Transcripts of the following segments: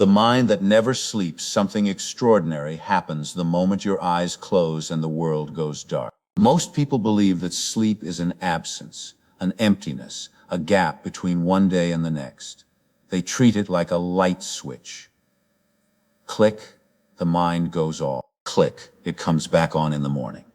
The mind that never sleeps, something extraordinary happens the moment your eyes close and the world goes dark. Most people believe that sleep is an absence, an emptiness, a gap between one day and the next. They treat it like a light switch. Click, the mind goes off. Click, it comes back on in the morning.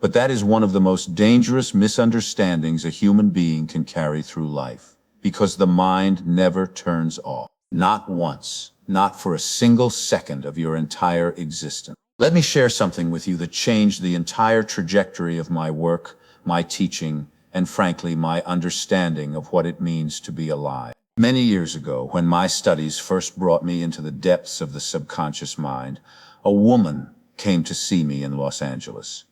But that is one of the most dangerous misunderstandings a human being can carry through life, because the mind never turns off. Not once, not for a single second of your entire existence. Let me share something with you that changed the entire trajectory of my work, my teaching, and frankly, my understanding of what it means to be alive. Many years ago, when my studies first brought me into the depths of the subconscious mind, a woman came to see me in Los Angeles.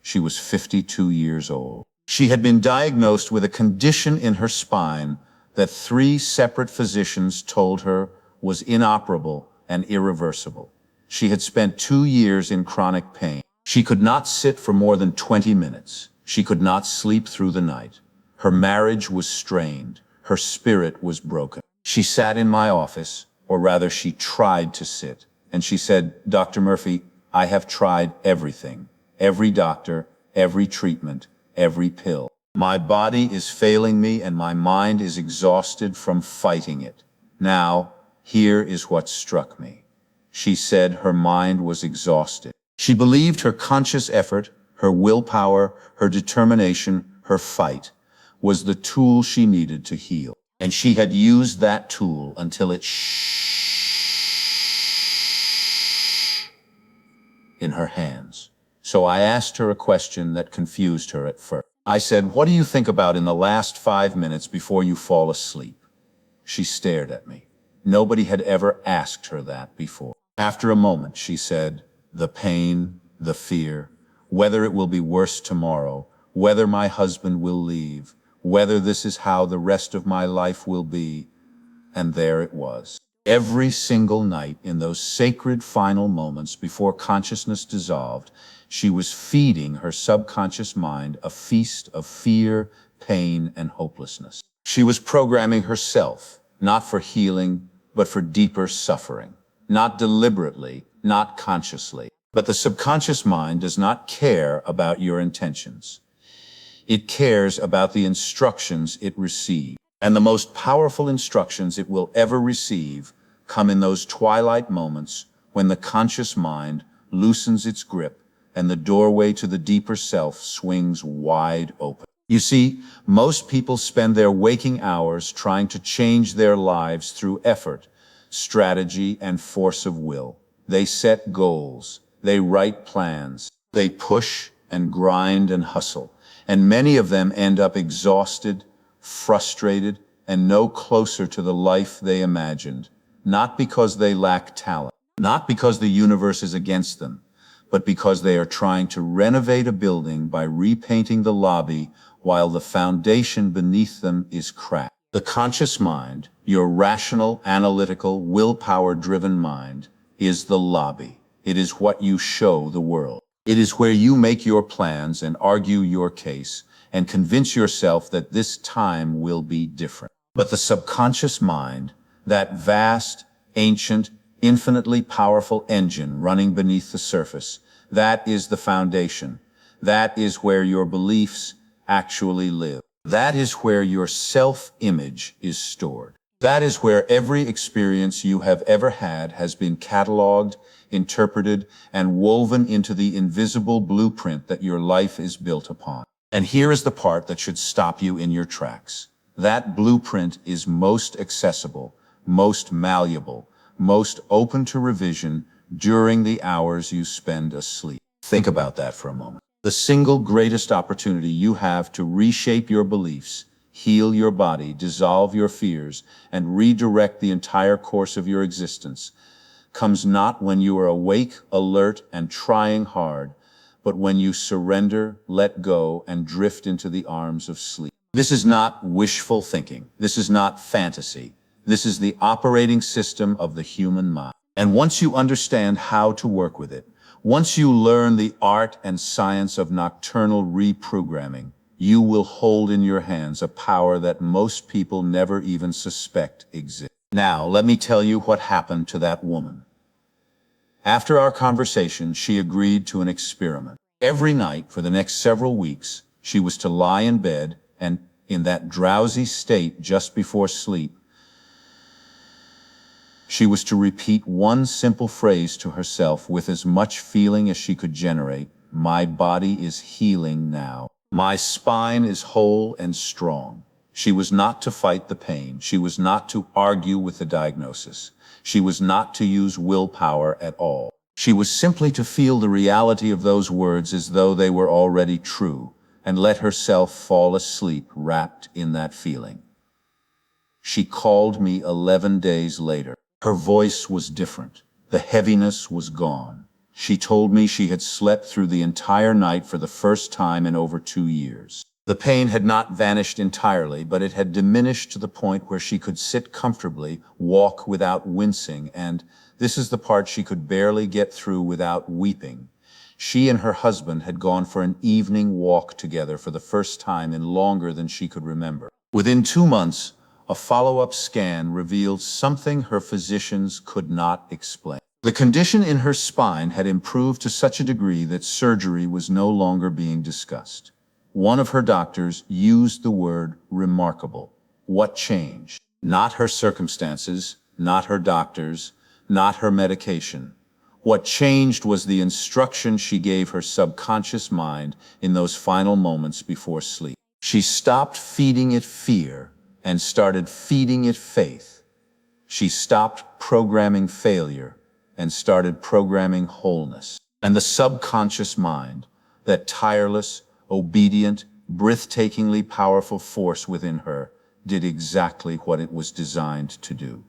She was 52 years old. She had been diagnosed with a condition in her spine that 3 separate physicians told her was inoperable and irreversible. She had spent 2 years in chronic pain. She could not sit for more than 20 minutes. She could not sleep through the night. Her marriage was strained. Her spirit was broken. She sat in my office, or rather she tried to sit, and she said, "Dr. Murphy, I have tried everything. Every doctor, every treatment, every pill. My body is failing me and my mind is exhausted from fighting it. Now, here is what struck me." She said her mind was exhausted. She believed her conscious effort, her willpower, her determination, her fight, was the tool she needed to heal. And she had used that tool until it in her hands. So I asked her a question that confused her at first. I said, "What do you think about in the last 5 minutes before you fall asleep?" She stared at me. Nobody had ever asked her that before. After a moment, she said, "The pain, the fear, whether it will be worse tomorrow, whether my husband will leave, whether this is how the rest of my life will be." And there it was. Every single night in those sacred final moments before consciousness dissolved, she was feeding her subconscious mind a feast of fear, pain, and hopelessness. She was programming herself, not for healing, but for deeper suffering. Not deliberately, not consciously. But the subconscious mind does not care about your intentions. It cares about the instructions it receives. And the most powerful instructions it will ever receive come in those twilight moments when the conscious mind loosens its grip and the doorway to the deeper self swings wide open. You see, most people spend their waking hours trying to change their lives through effort, strategy, and force of will. They set goals, they write plans, they push and grind and hustle, and many of them end up exhausted, frustrated, and no closer to the life they imagined, not because they lack talent, not because the universe is against them, but because they are trying to renovate a building by repainting the lobby while the foundation beneath them is cracked. The conscious mind, your rational, analytical, willpower-driven mind, is the lobby. It is what you show the world. It is where you make your plans and argue your case and convince yourself that this time will be different. But the subconscious mind, that vast, ancient, infinitely powerful engine running beneath the surface, that is the foundation. That is where your beliefs actually live. That is where your self-image is stored. That is where every experience you have ever had has been cataloged, interpreted, and woven into the invisible blueprint that your life is built upon. And here is the part that should stop you in your tracks. That blueprint is most accessible, most malleable, most open to revision during the hours you spend asleep. Think about that for a moment. The single greatest opportunity you have to reshape your beliefs, heal your body, dissolve your fears, and redirect the entire course of your existence comes not when you are awake, alert, and trying hard, but when you surrender, let go, and drift into the arms of sleep. This is not wishful thinking. This is not fantasy. This is the operating system of the human mind. And once you understand how to work with it, once you learn the art and science of nocturnal reprogramming, you will hold in your hands a power that most people never even suspect exists. Now, let me tell you what happened to that woman. After our conversation, she agreed to an experiment. Every night for the next several weeks, she was to lie in bed and, in that drowsy state just before sleep, she was to repeat one simple phrase to herself with as much feeling as she could generate. My body is healing now. My spine is whole and strong. She was not to fight the pain. She was not to argue with the diagnosis. She was not to use willpower at all. She was simply to feel the reality of those words as though they were already true, and let herself fall asleep wrapped in that feeling. She called me 11 days later. Her voice was different. The heaviness was gone. She told me she had slept through the entire night for the first time in over 2 years. The pain had not vanished entirely, but it had diminished to the point where she could sit comfortably, walk without wincing, and, this is the part she could barely get through without weeping, she and her husband had gone for an evening walk together for the first time in longer than she could remember. Within 2 months, a follow-up scan revealed something her physicians could not explain. The condition in her spine had improved to such a degree that surgery was no longer being discussed. One of her doctors used the word remarkable. What changed? Not her circumstances, not her doctors, not her medication. What changed was the instruction she gave her subconscious mind in those final moments before sleep. She stopped feeding it fear and started feeding it faith. She stopped programming failure and started programming wholeness. And the subconscious mind, that tireless, obedient, breathtakingly powerful force within her, did exactly what it was designed to do.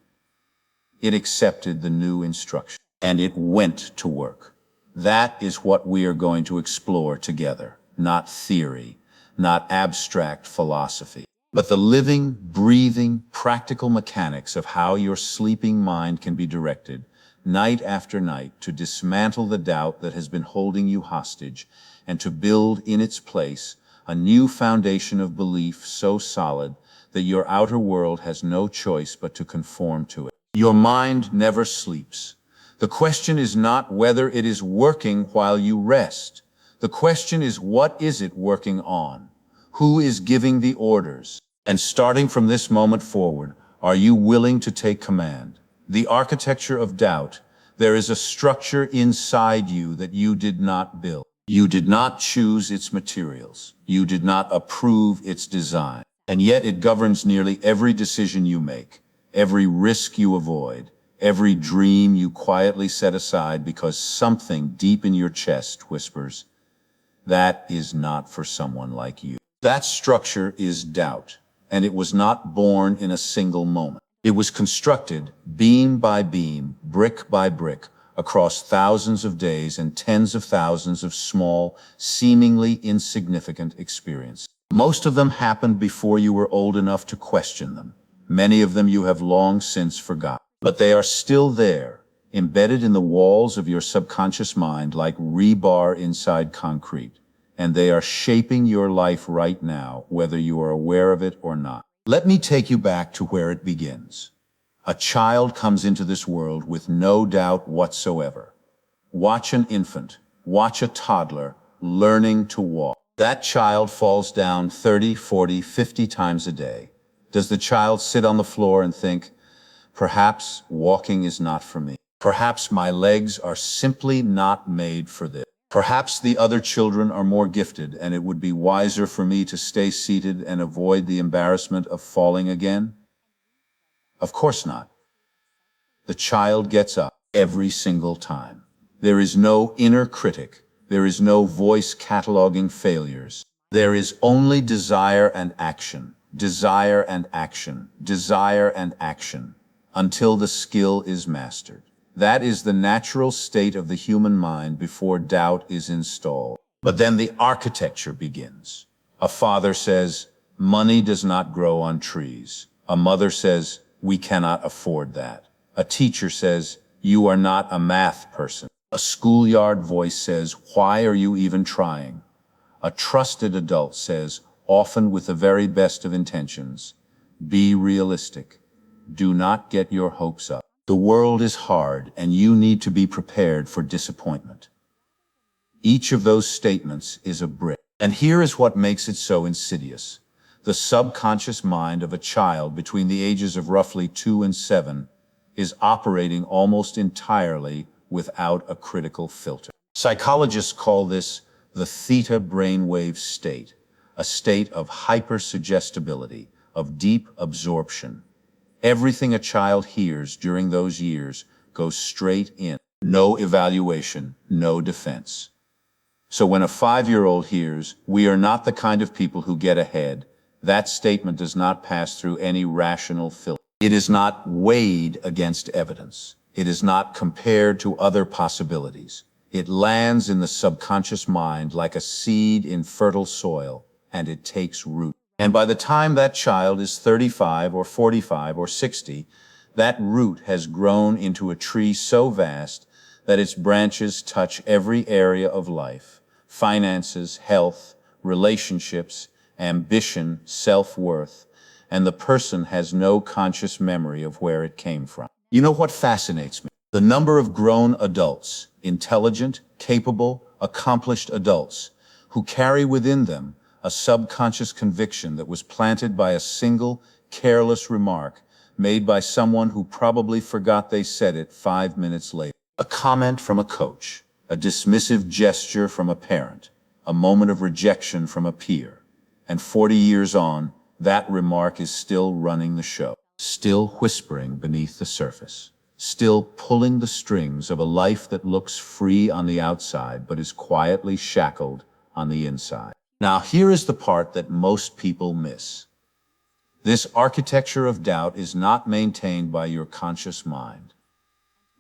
It accepted the new instruction, and it went to work. That is what we are going to explore together, not theory, not abstract philosophy, but the living, breathing, practical mechanics of how your sleeping mind can be directed, night after night, to dismantle the doubt that has been holding you hostage, and to build in its place a new foundation of belief so solid that your outer world has no choice but to conform to it. Your mind never sleeps. The question is not whether it is working while you rest. The question is, what is it working on? Who is giving the orders? And starting from this moment forward, are you willing to take command? The architecture of doubt. There is a structure inside you that you did not build. You did not choose its materials. You did not approve its design. And yet it governs nearly every decision you make, every risk you avoid, every dream you quietly set aside because something deep in your chest whispers, that is not for someone like you. That structure is doubt, and it was not born in a single moment. It was constructed beam by beam, brick by brick, across thousands of days and tens of thousands of small, seemingly insignificant experiences. Most of them happened before you were old enough to question them. Many of them you have long since forgotten. But they are still there, embedded in the walls of your subconscious mind like rebar inside concrete. And they are shaping your life right now, whether you are aware of it or not. Let me take you back to where it begins. A child comes into this world with no doubt whatsoever. Watch an infant, watch a toddler learning to walk. That child falls down 30, 40, 50 times a day. Does the child sit on the floor and think, perhaps walking is not for me? Perhaps my legs are simply not made for this. Perhaps the other children are more gifted, and it would be wiser for me to stay seated and avoid the embarrassment of falling again? Of course not. The child gets up every single time. There is no inner critic. There is no voice cataloging failures. There is only desire and action, desire and action, desire and action, until the skill is mastered. That is the natural state of the human mind before doubt is installed. But then the architecture begins. A father says, money does not grow on trees. A mother says, we cannot afford that. A teacher says, you are not a math person. A schoolyard voice says, why are you even trying? A trusted adult says, often with the very best of intentions, be realistic. Do not get your hopes up. The world is hard, and you need to be prepared for disappointment. Each of those statements is a brick. And here is what makes it so insidious. The subconscious mind of a child between the ages of roughly 2 and 7 is operating almost entirely without a critical filter. Psychologists call this the theta brainwave state, a state of hypersuggestibility, of deep absorption. Everything a child hears during those years goes straight in. No evaluation, no defense. So when a 5-year-old hears, "We are not the kind of people who get ahead," that statement does not pass through any rational filter. It is not weighed against evidence. It is not compared to other possibilities. It lands in the subconscious mind like a seed in fertile soil, and it takes root. And by the time that child is 35 or 45 or 60, that root has grown into a tree so vast that its branches touch every area of life: finances, health, relationships, ambition, self-worth, and the person has no conscious memory of where it came from. You know what fascinates me? The number of grown adults, intelligent, capable, accomplished adults, who carry within them a subconscious conviction that was planted by a single, careless remark made by someone who probably forgot they said it 5 minutes later. A comment from a coach, a dismissive gesture from a parent, a moment of rejection from a peer. And 40 years on, that remark is still running the show, still whispering beneath the surface, still pulling the strings of a life that looks free on the outside but is quietly shackled on the inside. Now, here is the part that most people miss. This architecture of doubt is not maintained by your conscious mind.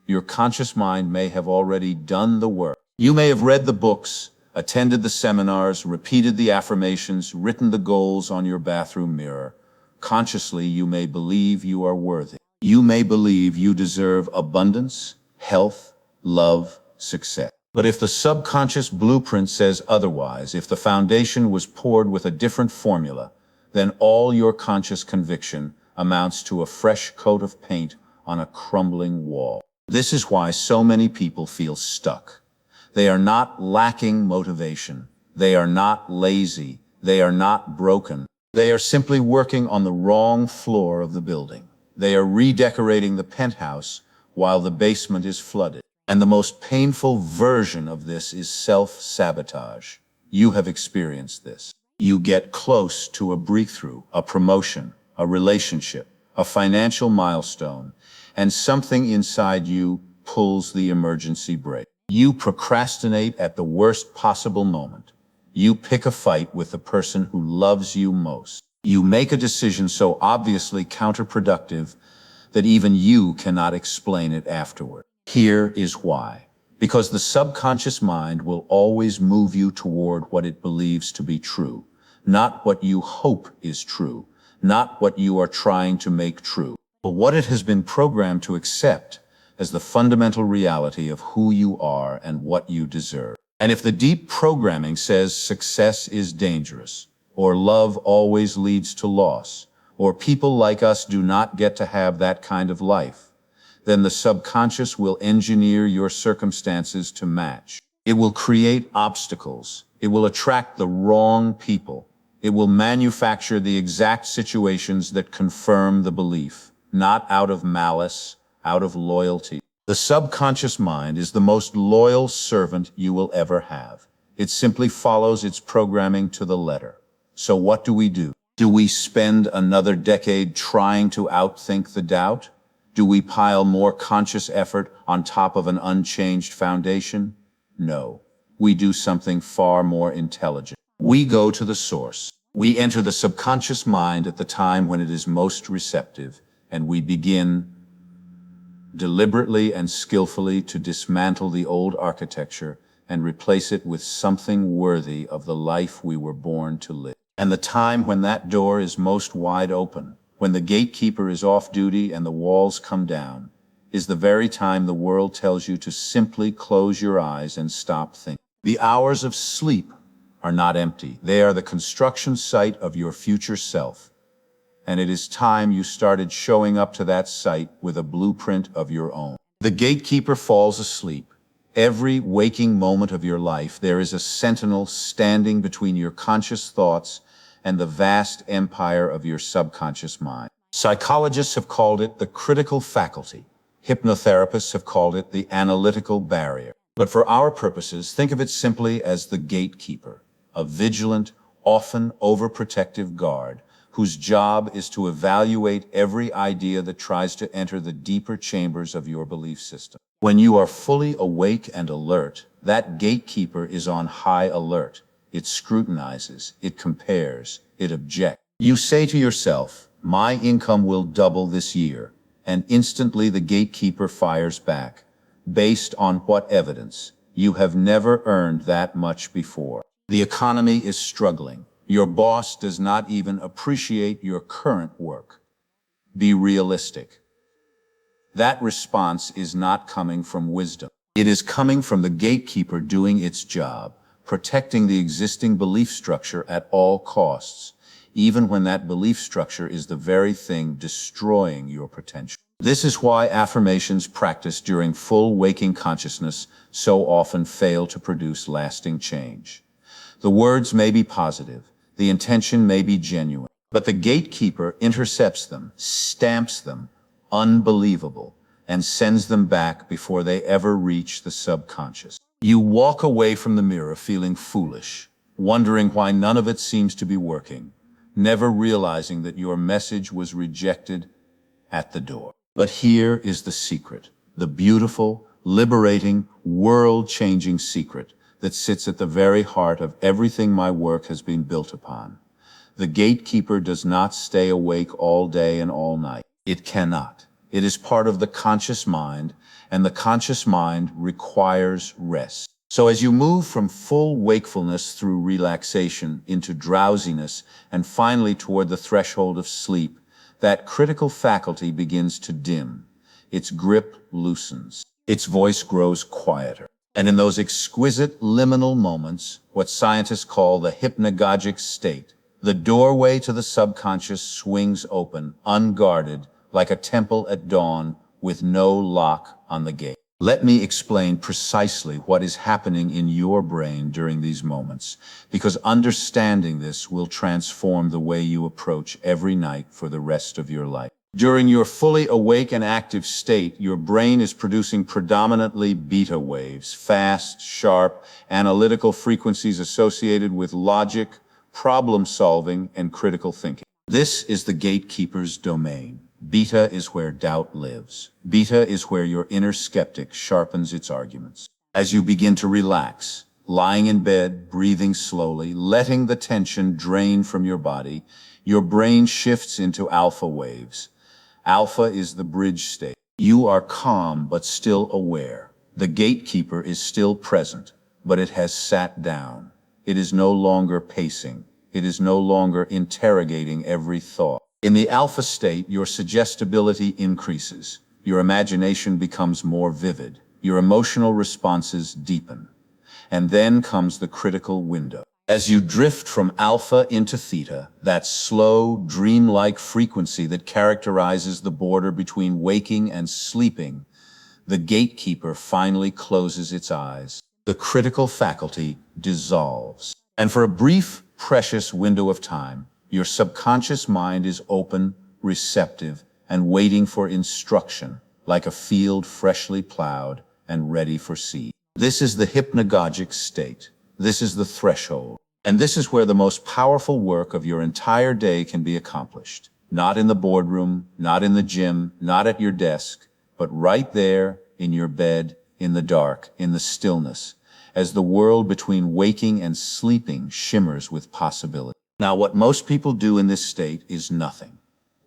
Your conscious mind may have already done the work. You may have read the books, attended the seminars, repeated the affirmations, written the goals on your bathroom mirror. Consciously, you may believe you are worthy. You may believe you deserve abundance, health, love, success. But if the subconscious blueprint says otherwise, if the foundation was poured with a different formula, then all your conscious conviction amounts to a fresh coat of paint on a crumbling wall. This is why so many people feel stuck. They are not lacking motivation. They are not lazy. They are not broken. They are simply working on the wrong floor of the building. They are redecorating the penthouse while the basement is flooded. And the most painful version of this is self-sabotage. You have experienced this. You get close to a breakthrough, a promotion, a relationship, a financial milestone, and something inside you pulls the emergency brake. You procrastinate at the worst possible moment. You pick a fight with the person who loves you most. You make a decision so obviously counterproductive that even you cannot explain it afterward. Here is why. Because the subconscious mind will always move you toward what it believes to be true, not what you hope is true, not what you are trying to make true, but what it has been programmed to accept as the fundamental reality of who you are and what you deserve. And if the deep programming says success is dangerous, or love always leads to loss, or people like us do not get to have that kind of life, then the subconscious will engineer your circumstances to match. It will create obstacles. It will attract the wrong people. It will manufacture the exact situations that confirm the belief, not out of malice, out of loyalty. The subconscious mind is the most loyal servant you will ever have. It simply follows its programming to the letter. So what do? Do we spend another decade trying to outthink the doubt? Do we pile more conscious effort on top of an unchanged foundation? No. We do something far more intelligent. We go to the source. We enter the subconscious mind at the time when it is most receptive, and we begin deliberately and skillfully to dismantle the old architecture and replace it with something worthy of the life we were born to live. And the time when that door is most wide open, when the gatekeeper is off duty and the walls come down, is the very time the world tells you to simply close your eyes and stop thinking. The hours of sleep are not empty. They are the construction site of your future self. and it is time you started showing up to that site with a blueprint of your own. The gatekeeper falls asleep. Every waking moment of your life, there is a sentinel standing between your conscious thoughts and the vast empire of your subconscious mind. Psychologists have called it the critical faculty. Hypnotherapists have called it the analytical barrier. But for our purposes, think of it simply as the gatekeeper, a vigilant, often overprotective guard whose job is to evaluate every idea that tries to enter the deeper chambers of your belief system. When you are fully awake and alert, that gatekeeper is on high alert. It scrutinizes, it compares, it objects. You say to yourself, "My income will double this year," and instantly the gatekeeper fires back. Based on what evidence? You have never earned that much before. The economy is struggling. Your boss does not even appreciate your current work. Be realistic. That response is not coming from wisdom. It is coming from the gatekeeper doing its job, protecting the existing belief structure at all costs, even when that belief structure is the very thing destroying your potential. This is why affirmations practiced during full waking consciousness so often fail to produce lasting change. The words may be positive, the intention may be genuine, but the gatekeeper intercepts them, stamps them, unbelievable, and sends them back before they ever reach the subconscious. You walk away from the mirror feeling foolish, wondering why none of it seems to be working, never realizing that your message was rejected at the door. But here is the secret, the beautiful, liberating, world-changing secret that sits at the very heart of everything my work has been built upon. The gatekeeper does not stay awake all day and all night. It cannot. It is part of the conscious mind, and the conscious mind requires rest. So as you move from full wakefulness through relaxation into drowsiness and finally toward the threshold of sleep, that critical faculty begins to dim. Its grip loosens. Its voice grows quieter. And in those exquisite liminal moments, what scientists call the hypnagogic state, the doorway to the subconscious swings open, unguarded, like a temple at dawn with no lock on the gate. Let me explain precisely what is happening in your brain during these moments, because understanding this will transform the way you approach every night for the rest of your life. During your fully awake and active state, your brain is producing predominantly beta waves, fast, sharp, analytical frequencies associated with logic, problem solving, and critical thinking. This is the gatekeeper's domain. Beta is where doubt lives. Beta is where your inner skeptic sharpens its arguments. As you begin to relax, lying in bed, breathing slowly, letting the tension drain from your body, your brain shifts into alpha waves. Alpha is the bridge state. You are calm but still aware. The gatekeeper is still present, but it has sat down. It is no longer pacing. It is no longer interrogating every thought. In the alpha state, your suggestibility increases. Your imagination becomes more vivid. Your emotional responses deepen. And then comes the critical window. As you drift from alpha into theta, that slow, dreamlike frequency that characterizes the border between waking and sleeping, the gatekeeper finally closes its eyes. The critical faculty dissolves. And for a brief, precious window of time, your subconscious mind is open, receptive, and waiting for instruction, like a field freshly plowed and ready for seed. This is the hypnagogic state. This is the threshold. And this is where the most powerful work of your entire day can be accomplished. Not in the boardroom, not in the gym, not at your desk, but right there in your bed, in the dark, in the stillness, as the world between waking and sleeping shimmers with possibility. Now, what most people do in this state is nothing,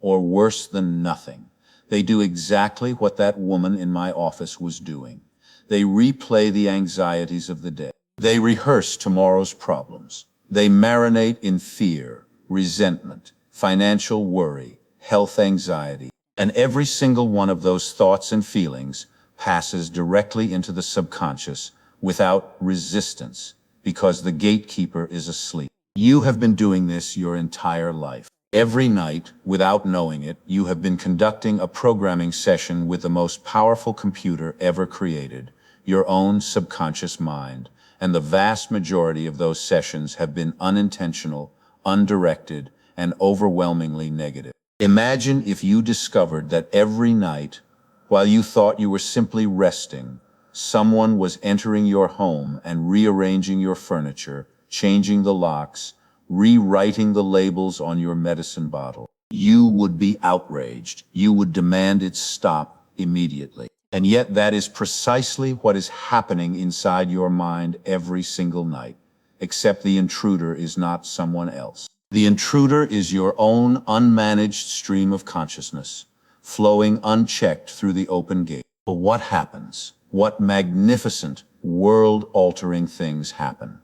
or worse than nothing. They do exactly what that woman in my office was doing. They replay the anxieties of the day. They rehearse tomorrow's problems. They marinate in fear, resentment, financial worry, health anxiety. And every single one of those thoughts and feelings passes directly into the subconscious without resistance, because the gatekeeper is asleep. You have been doing this your entire life. Every night, without knowing it, you have been conducting a programming session with the most powerful computer ever created, your own subconscious mind, and the vast majority of those sessions have been unintentional, undirected, and overwhelmingly negative. Imagine if you discovered that every night, while you thought you were simply resting, someone was entering your home and rearranging your furniture, changing the locks, rewriting the labels on your medicine bottle. You would be outraged. You would demand it stop immediately. And yet that is precisely what is happening inside your mind every single night, except the intruder is not someone else. The intruder is your own unmanaged stream of consciousness, flowing unchecked through the open gate. But what happens? What magnificent, world-altering things happen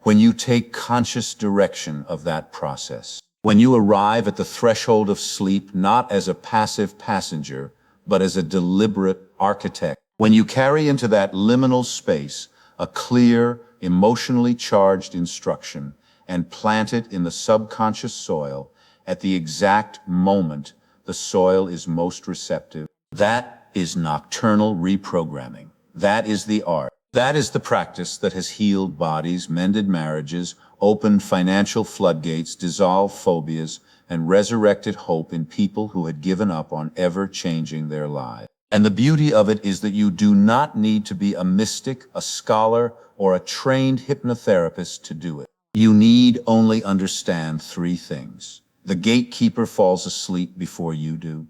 when you take conscious direction of that process? When you arrive at the threshold of sleep not as a passive passenger, but as a deliberate architect. When you carry into that liminal space a clear, emotionally charged instruction and plant it in the subconscious soil at the exact moment the soil is most receptive. That is nocturnal reprogramming. That is the art. That is the practice that has healed bodies, mended marriages, opened financial floodgates, dissolved phobias, and resurrected hope in people who had given up on ever changing their lives. And the beauty of it is that you do not need to be a mystic, a scholar, or a trained hypnotherapist to do it. You need only understand three things. The gatekeeper falls asleep before you do.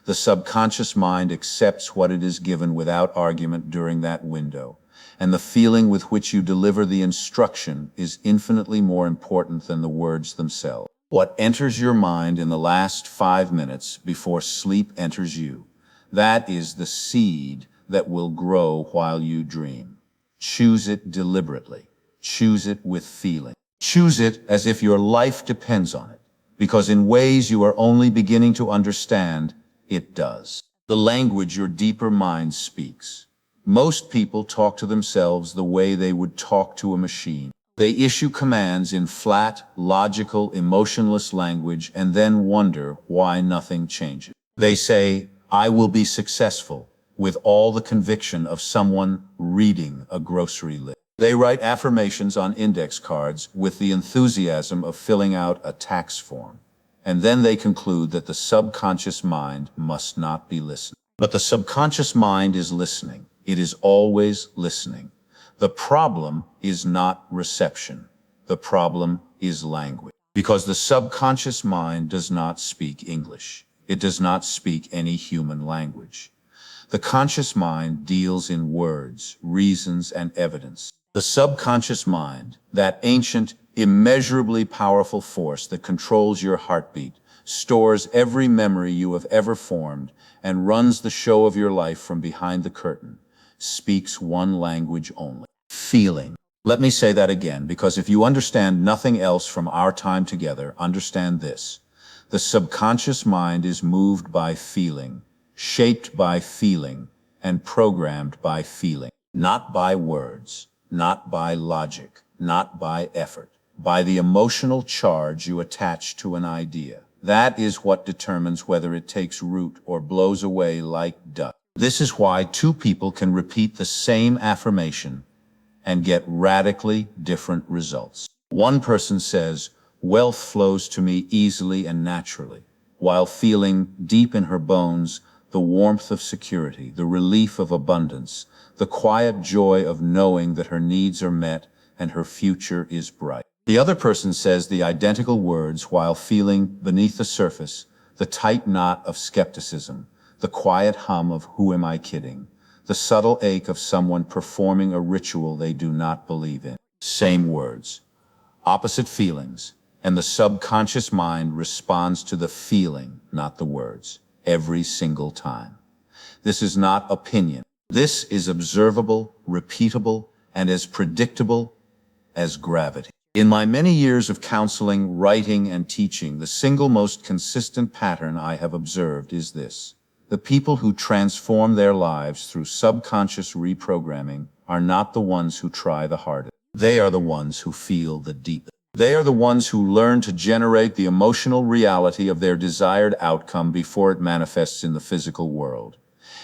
The subconscious mind accepts what it is given without argument during that window. And the feeling with which you deliver the instruction is infinitely more important than the words themselves. What enters your mind in the last 5 minutes before sleep enters you, that is the seed that will grow while you dream. Choose it deliberately. Choose it with feeling. Choose it as if your life depends on it, because in ways you are only beginning to understand, it does. The language your deeper mind speaks. Most people talk to themselves the way they would talk to a machine. They issue commands in flat, logical, emotionless language and then wonder why nothing changes. They say, I will be successful, with all the conviction of someone reading a grocery list. They write affirmations on index cards with the enthusiasm of filling out a tax form. And then they conclude that the subconscious mind must not be listening. But the subconscious mind is listening. It is always listening. The problem is not reception. The problem is language. Because the subconscious mind does not speak English. It does not speak any human language. The conscious mind deals in words, reasons, and evidence. The subconscious mind, that ancient, immeasurably powerful force that controls your heartbeat, stores every memory you have ever formed, and runs the show of your life from behind the curtain, speaks one language only. Feeling. Let me say that again, because if you understand nothing else from our time together, understand this. The subconscious mind is moved by feeling, shaped by feeling, and programmed by feeling. Not by words, not by logic, not by effort, by the emotional charge you attach to an idea. That is what determines whether it takes root or blows away like dust. This is why two people can repeat the same affirmation and get radically different results. One person says, wealth flows to me easily and naturally, while feeling deep in her bones the warmth of security, the relief of abundance, the quiet joy of knowing that her needs are met and her future is bright. The other person says the identical words while feeling beneath the surface the tight knot of skepticism, the quiet hum of who am I kidding, the subtle ache of someone performing a ritual they do not believe in. Same words, opposite feelings, and the subconscious mind responds to the feeling, not the words, every single time. This is not opinion. This is observable, repeatable, and as predictable as gravity. In my many years of counseling, writing, and teaching, the single most consistent pattern I have observed is this. The people who transform their lives through subconscious reprogramming are not the ones who try the hardest. They are the ones who feel the deepest. They are the ones who learn to generate the emotional reality of their desired outcome before it manifests in the physical world,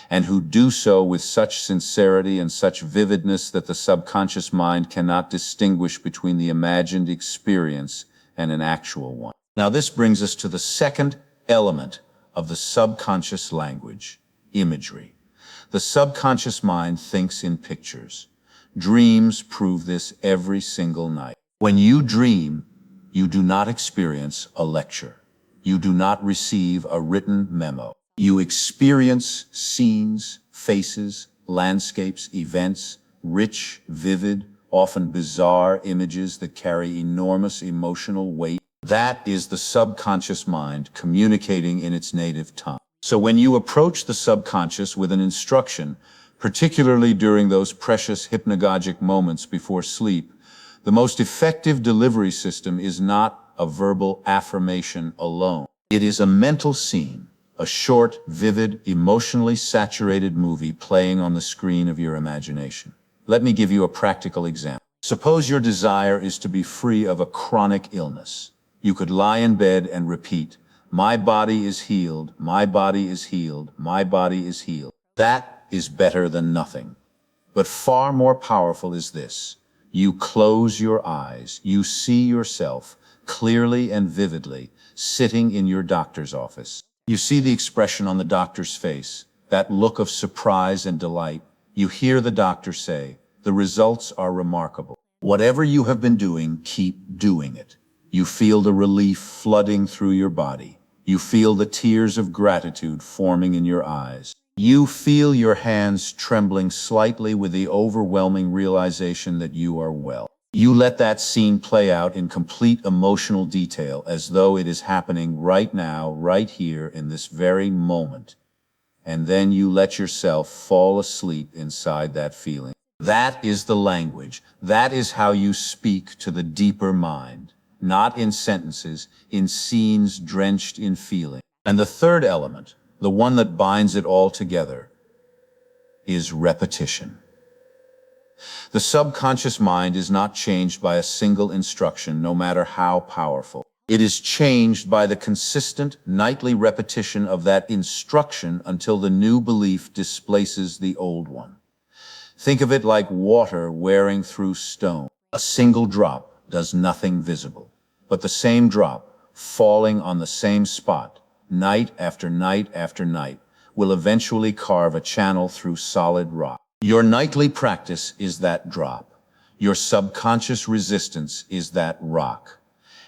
and who do so with such sincerity and such vividness that the subconscious mind cannot distinguish between the imagined experience and an actual one. Now, this brings us to the second element of the subconscious language, imagery. The subconscious mind thinks in pictures. Dreams prove this every single night. When you dream, you do not experience a lecture. You do not receive a written memo. You experience scenes, faces, landscapes, events, rich, vivid, often bizarre images that carry enormous emotional weight. That is the subconscious mind communicating in its native tongue. So when you approach the subconscious with an instruction, particularly during those precious hypnagogic moments before sleep, the most effective delivery system is not a verbal affirmation alone. It is a mental scene, a short, vivid, emotionally saturated movie playing on the screen of your imagination. Let me give you a practical example. Suppose your desire is to be free of a chronic illness. You could lie in bed and repeat, "My body is healed, my body is healed, my body is healed." That is better than nothing. But far more powerful is this. You close your eyes, you see yourself clearly and vividly sitting in your doctor's office. You see the expression on the doctor's face, that look of surprise and delight. You hear the doctor say, "The results are remarkable. Whatever you have been doing, keep doing it." You feel the relief flooding through your body. You feel the tears of gratitude forming in your eyes. You feel your hands trembling slightly with the overwhelming realization that you are well. You let that scene play out in complete emotional detail as though it is happening right now, right here, in this very moment. And then you let yourself fall asleep inside that feeling. That is the language. That is how you speak to the deeper mind. Not in sentences, in scenes drenched in feeling. And the third element, the one that binds it all together, is repetition. The subconscious mind is not changed by a single instruction, no matter how powerful. It is changed by the consistent nightly repetition of that instruction until the new belief displaces the old one. Think of it like water wearing through stone. A single drop does nothing visible, but the same drop, falling on the same spot, night after night after night, will eventually carve a channel through solid rock. Your nightly practice is that drop. Your subconscious resistance is that rock.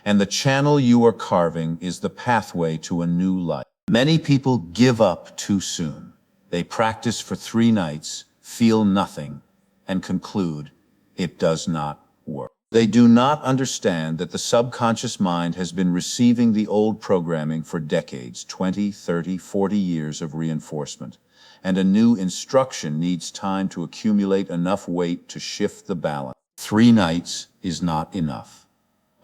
And the channel you are carving is the pathway to a new life. Many people give up too soon. They practice for 3 nights, feel nothing, and conclude it does not work. They do not understand that the subconscious mind has been receiving the old programming for decades, 20, 30, 40 years of reinforcement, and a new instruction needs time to accumulate enough weight to shift the balance. 3 nights is not enough.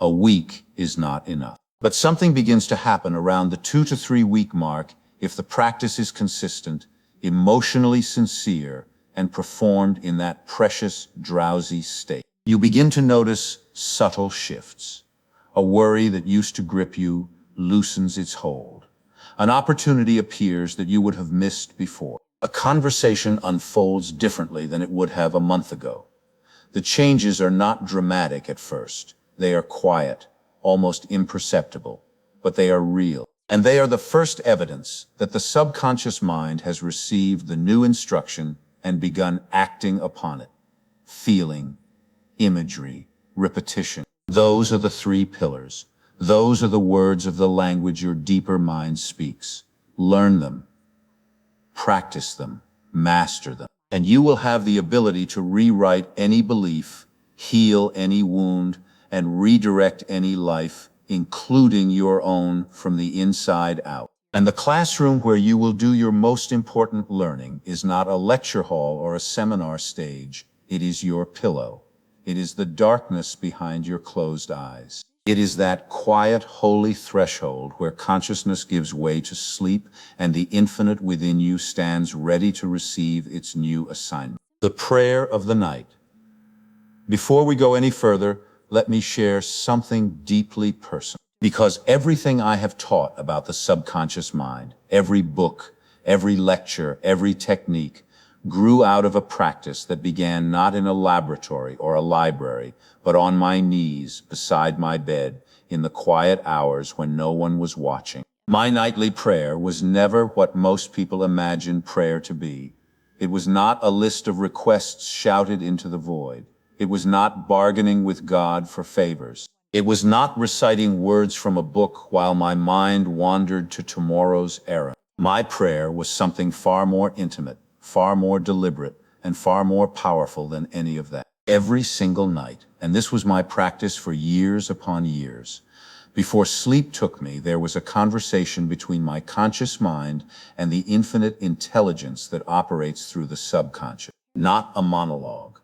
A week is not enough. But something begins to happen around the 2 to 3 week mark if the practice is consistent, emotionally sincere, and performed in that precious, drowsy state. You begin to notice subtle shifts. A worry that used to grip you loosens its hold. An opportunity appears that you would have missed before. A conversation unfolds differently than it would have a month ago. The changes are not dramatic at first. They are quiet, almost imperceptible, but they are real. And they are the first evidence that the subconscious mind has received the new instruction and begun acting upon it. Feeling, imagery, repetition. Those are the 3 pillars. Those are the words of the language your deeper mind speaks. Learn them, practice them, master them, and you will have the ability to rewrite any belief, heal any wound, and redirect any life, including your own, from the inside out. And the classroom where you will do your most important learning is not a lecture hall or a seminar stage. It is your pillow. It is the darkness behind your closed eyes. It is that quiet, holy threshold where consciousness gives way to sleep and the infinite within you stands ready to receive its new assignment. The prayer of the night. Before we go any further, let me share something deeply personal. Because everything I have taught about the subconscious mind, every book, every lecture, every technique, grew out of a practice that began not in a laboratory or a library, but on my knees beside my bed in the quiet hours when no one was watching. My nightly prayer was never what most people imagine prayer to be. It was not a list of requests shouted into the void. It was not bargaining with God for favors. It was not reciting words from a book while my mind wandered to tomorrow's errand. My prayer was something far more intimate, far more deliberate, and far more powerful than any of that. Every single night, and this was my practice for years upon years, before sleep took me, there was a conversation between my conscious mind and the infinite intelligence that operates through the subconscious. Not a monologue,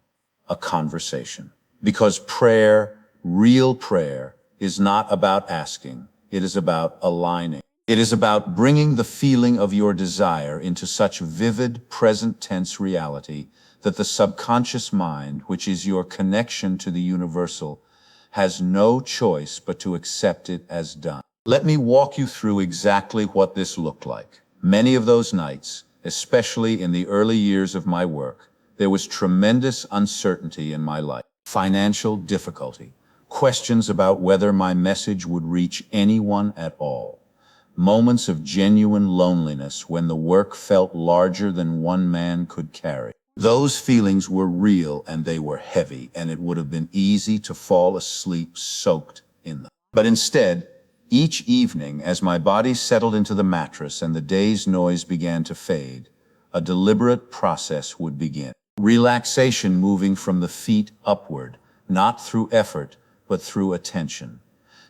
a conversation. Because prayer, real prayer, is not about asking. It is about aligning. It is about bringing the feeling of your desire into such vivid, present tense reality that the subconscious mind, which is your connection to the universal, has no choice but to accept it as done. Let me walk you through exactly what this looked like. Many of those nights, especially in the early years of my work, there was tremendous uncertainty in my life. Financial difficulty, questions about whether my message would reach anyone at all, moments of genuine loneliness when the work felt larger than one man could carry. Those feelings were real and they were heavy, and it would have been easy to fall asleep soaked in them. But instead, each evening, as my body settled into the mattress and the day's noise began to fade, a deliberate process would begin. Relaxation moving from the feet upward, not through effort, but through attention.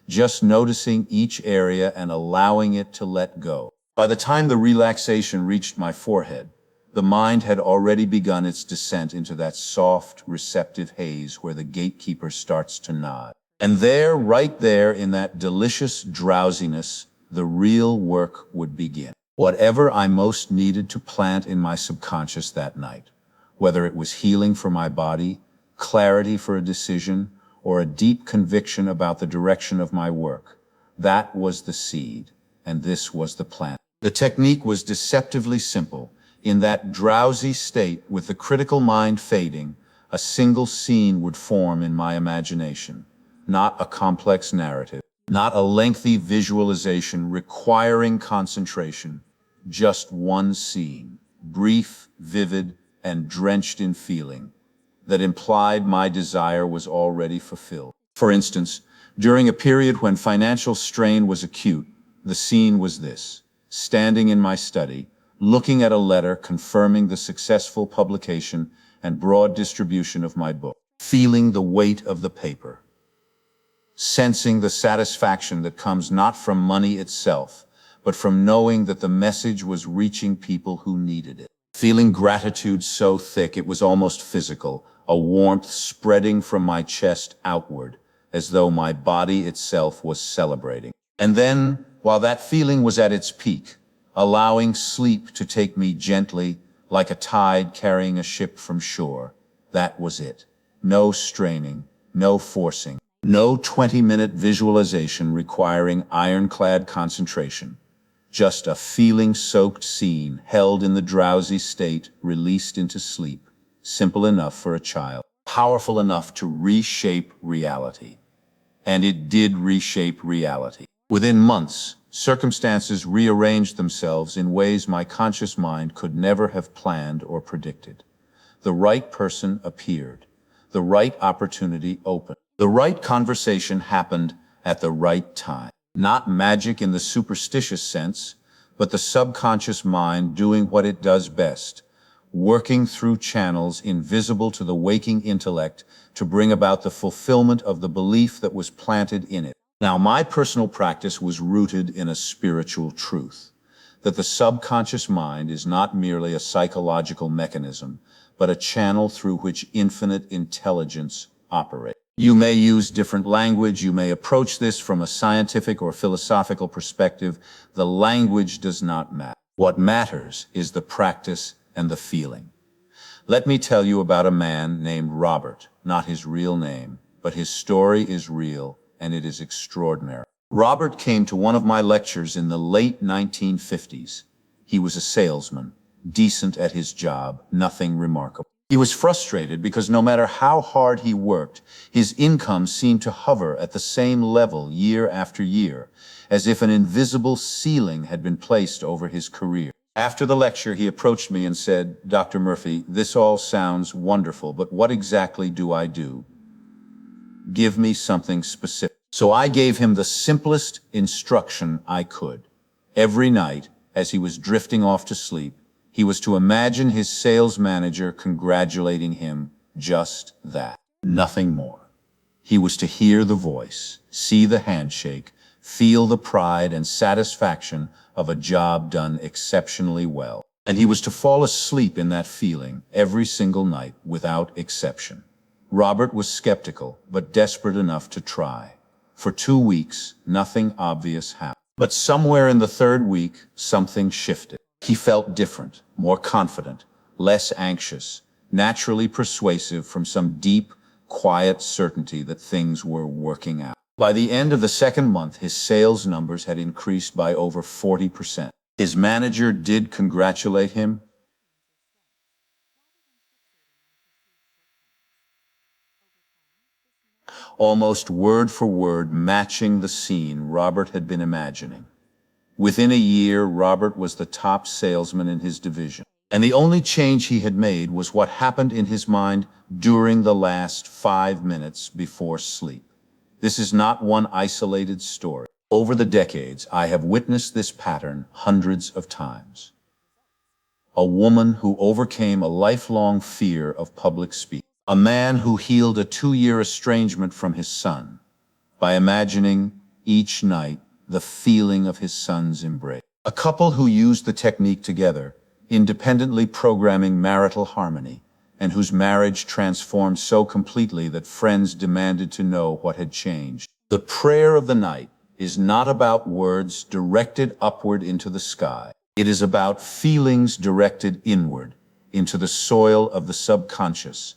Just noticing each area and allowing it to let go. By the time the relaxation reached my forehead, the mind had already begun its descent into that soft, receptive haze where the gatekeeper starts to nod. And there, right there, in that delicious drowsiness, the real work would begin. Whatever I most needed to plant in my subconscious that night, whether it was healing for my body, clarity for a decision, or a deep conviction about the direction of my work, that was the seed, and this was the plant. The technique was deceptively simple. In that drowsy state, with the critical mind fading, a single scene would form in my imagination. Not a complex narrative, not a lengthy visualization requiring concentration, just one scene, brief, vivid, and drenched in feeling, that implied my desire was already fulfilled. For instance, during a period when financial strain was acute, the scene was this: standing in my study, looking at a letter confirming the successful publication and broad distribution of my book, feeling the weight of the paper, sensing the satisfaction that comes not from money itself, but from knowing that the message was reaching people who needed it, feeling gratitude so thick it was almost physical, a warmth spreading from my chest outward, as though my body itself was celebrating. And then, while that feeling was at its peak, allowing sleep to take me gently, like a tide carrying a ship from shore. That was it. No straining, no forcing, no 20-minute visualization requiring ironclad concentration. Just a feeling-soaked scene held in the drowsy state, released into sleep. Simple enough for a child, powerful enough to reshape reality. And it did reshape reality. Within months, circumstances rearranged themselves in ways my conscious mind could never have planned or predicted. The right person appeared. The right opportunity opened. The right conversation happened at the right time. Not magic in the superstitious sense, but the subconscious mind doing what it does best, working through channels invisible to the waking intellect to bring about the fulfillment of the belief that was planted in it. Now, my personal practice was rooted in a spiritual truth, that the subconscious mind is not merely a psychological mechanism, but a channel through which infinite intelligence operates. You may use different language, you may approach this from a scientific or philosophical perspective. The language does not matter. What matters is the practice and the feeling. Let me tell you about a man named Robert, not his real name, but his story is real and it is extraordinary. Robert came to one of my lectures in the late 1950s. He was a salesman, decent at his job, nothing remarkable. He was frustrated because no matter how hard he worked, his income seemed to hover at the same level year after year, as if an invisible ceiling had been placed over his career. After the lecture, he approached me and said, "Dr. Murphy, this all sounds wonderful, but what exactly do I do? Give me something specific." So I gave him the simplest instruction I could. Every night, as he was drifting off to sleep, he was to imagine his sales manager congratulating him, just that, nothing more. He was to hear the voice, see the handshake, feel the pride and satisfaction of a job done exceptionally well. And he was to fall asleep in that feeling every single night without exception. Robert was skeptical, but desperate enough to try. For 2 weeks, nothing obvious happened. But somewhere in the third week, something shifted. He felt different, more confident, less anxious, naturally persuasive from some deep, quiet certainty that things were working out. By the end of the second month, his sales numbers had increased by over 40%. His manager did congratulate him. Almost word for word matching the scene Robert had been imagining. Within a year, Robert was the top salesman in his division. And the only change he had made was what happened in his mind during the last 5 minutes before sleep. This is not one isolated story. Over the decades, I have witnessed this pattern hundreds of times. A woman who overcame a lifelong fear of public speaking. A man who healed a 2-year estrangement from his son by imagining each night the feeling of his son's embrace. A couple who used the technique together, independently programming marital harmony, and whose marriage transformed so completely that friends demanded to know what had changed. The prayer of the night is not about words directed upward into the sky. It is about feelings directed inward, into the soil of the subconscious,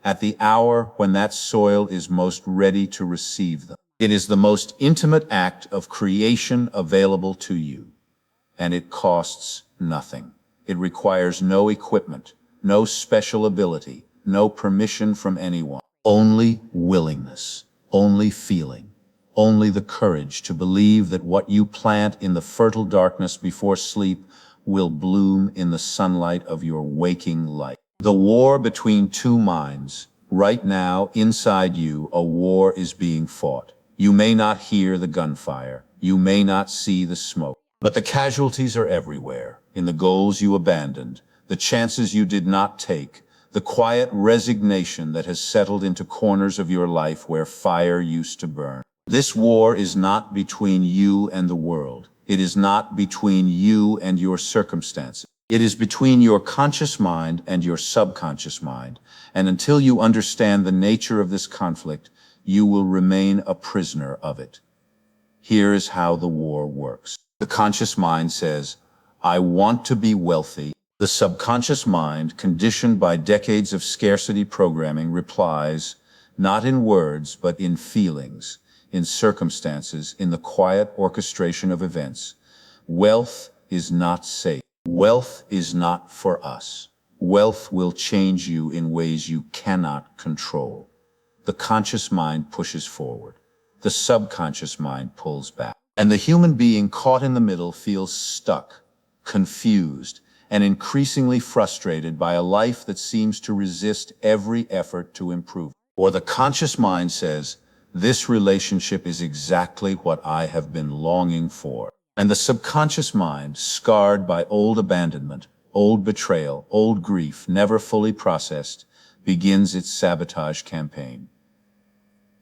at the hour when that soil is most ready to receive them. It is the most intimate act of creation available to you, and it costs nothing. It requires no equipment, no special ability, no permission from anyone. Only willingness, only feeling, only the courage to believe that what you plant in the fertile darkness before sleep will bloom in the sunlight of your waking life. The war between two minds. Right now, inside you, a war is being fought. You may not hear the gunfire. You may not see the smoke. But the casualties are everywhere. In the goals you abandoned, the chances you did not take, the quiet resignation that has settled into corners of your life where fire used to burn. This war is not between you and the world. It is not between you and your circumstances. It is between your conscious mind and your subconscious mind. And until you understand the nature of this conflict, you will remain a prisoner of it. Here is how the war works. The conscious mind says, "I want to be wealthy." The subconscious mind, conditioned by decades of scarcity programming, replies, not in words, but in feelings, in circumstances, in the quiet orchestration of events. Wealth is not safe. Wealth is not for us. Wealth will change you in ways you cannot control. The conscious mind pushes forward. The subconscious mind pulls back. And the human being caught in the middle feels stuck, confused, and increasingly frustrated by a life that seems to resist every effort to improve. Or the conscious mind says, "This relationship is exactly what I have been longing for." And the subconscious mind, scarred by old abandonment, old betrayal, old grief, never fully processed, begins its sabotage campaign.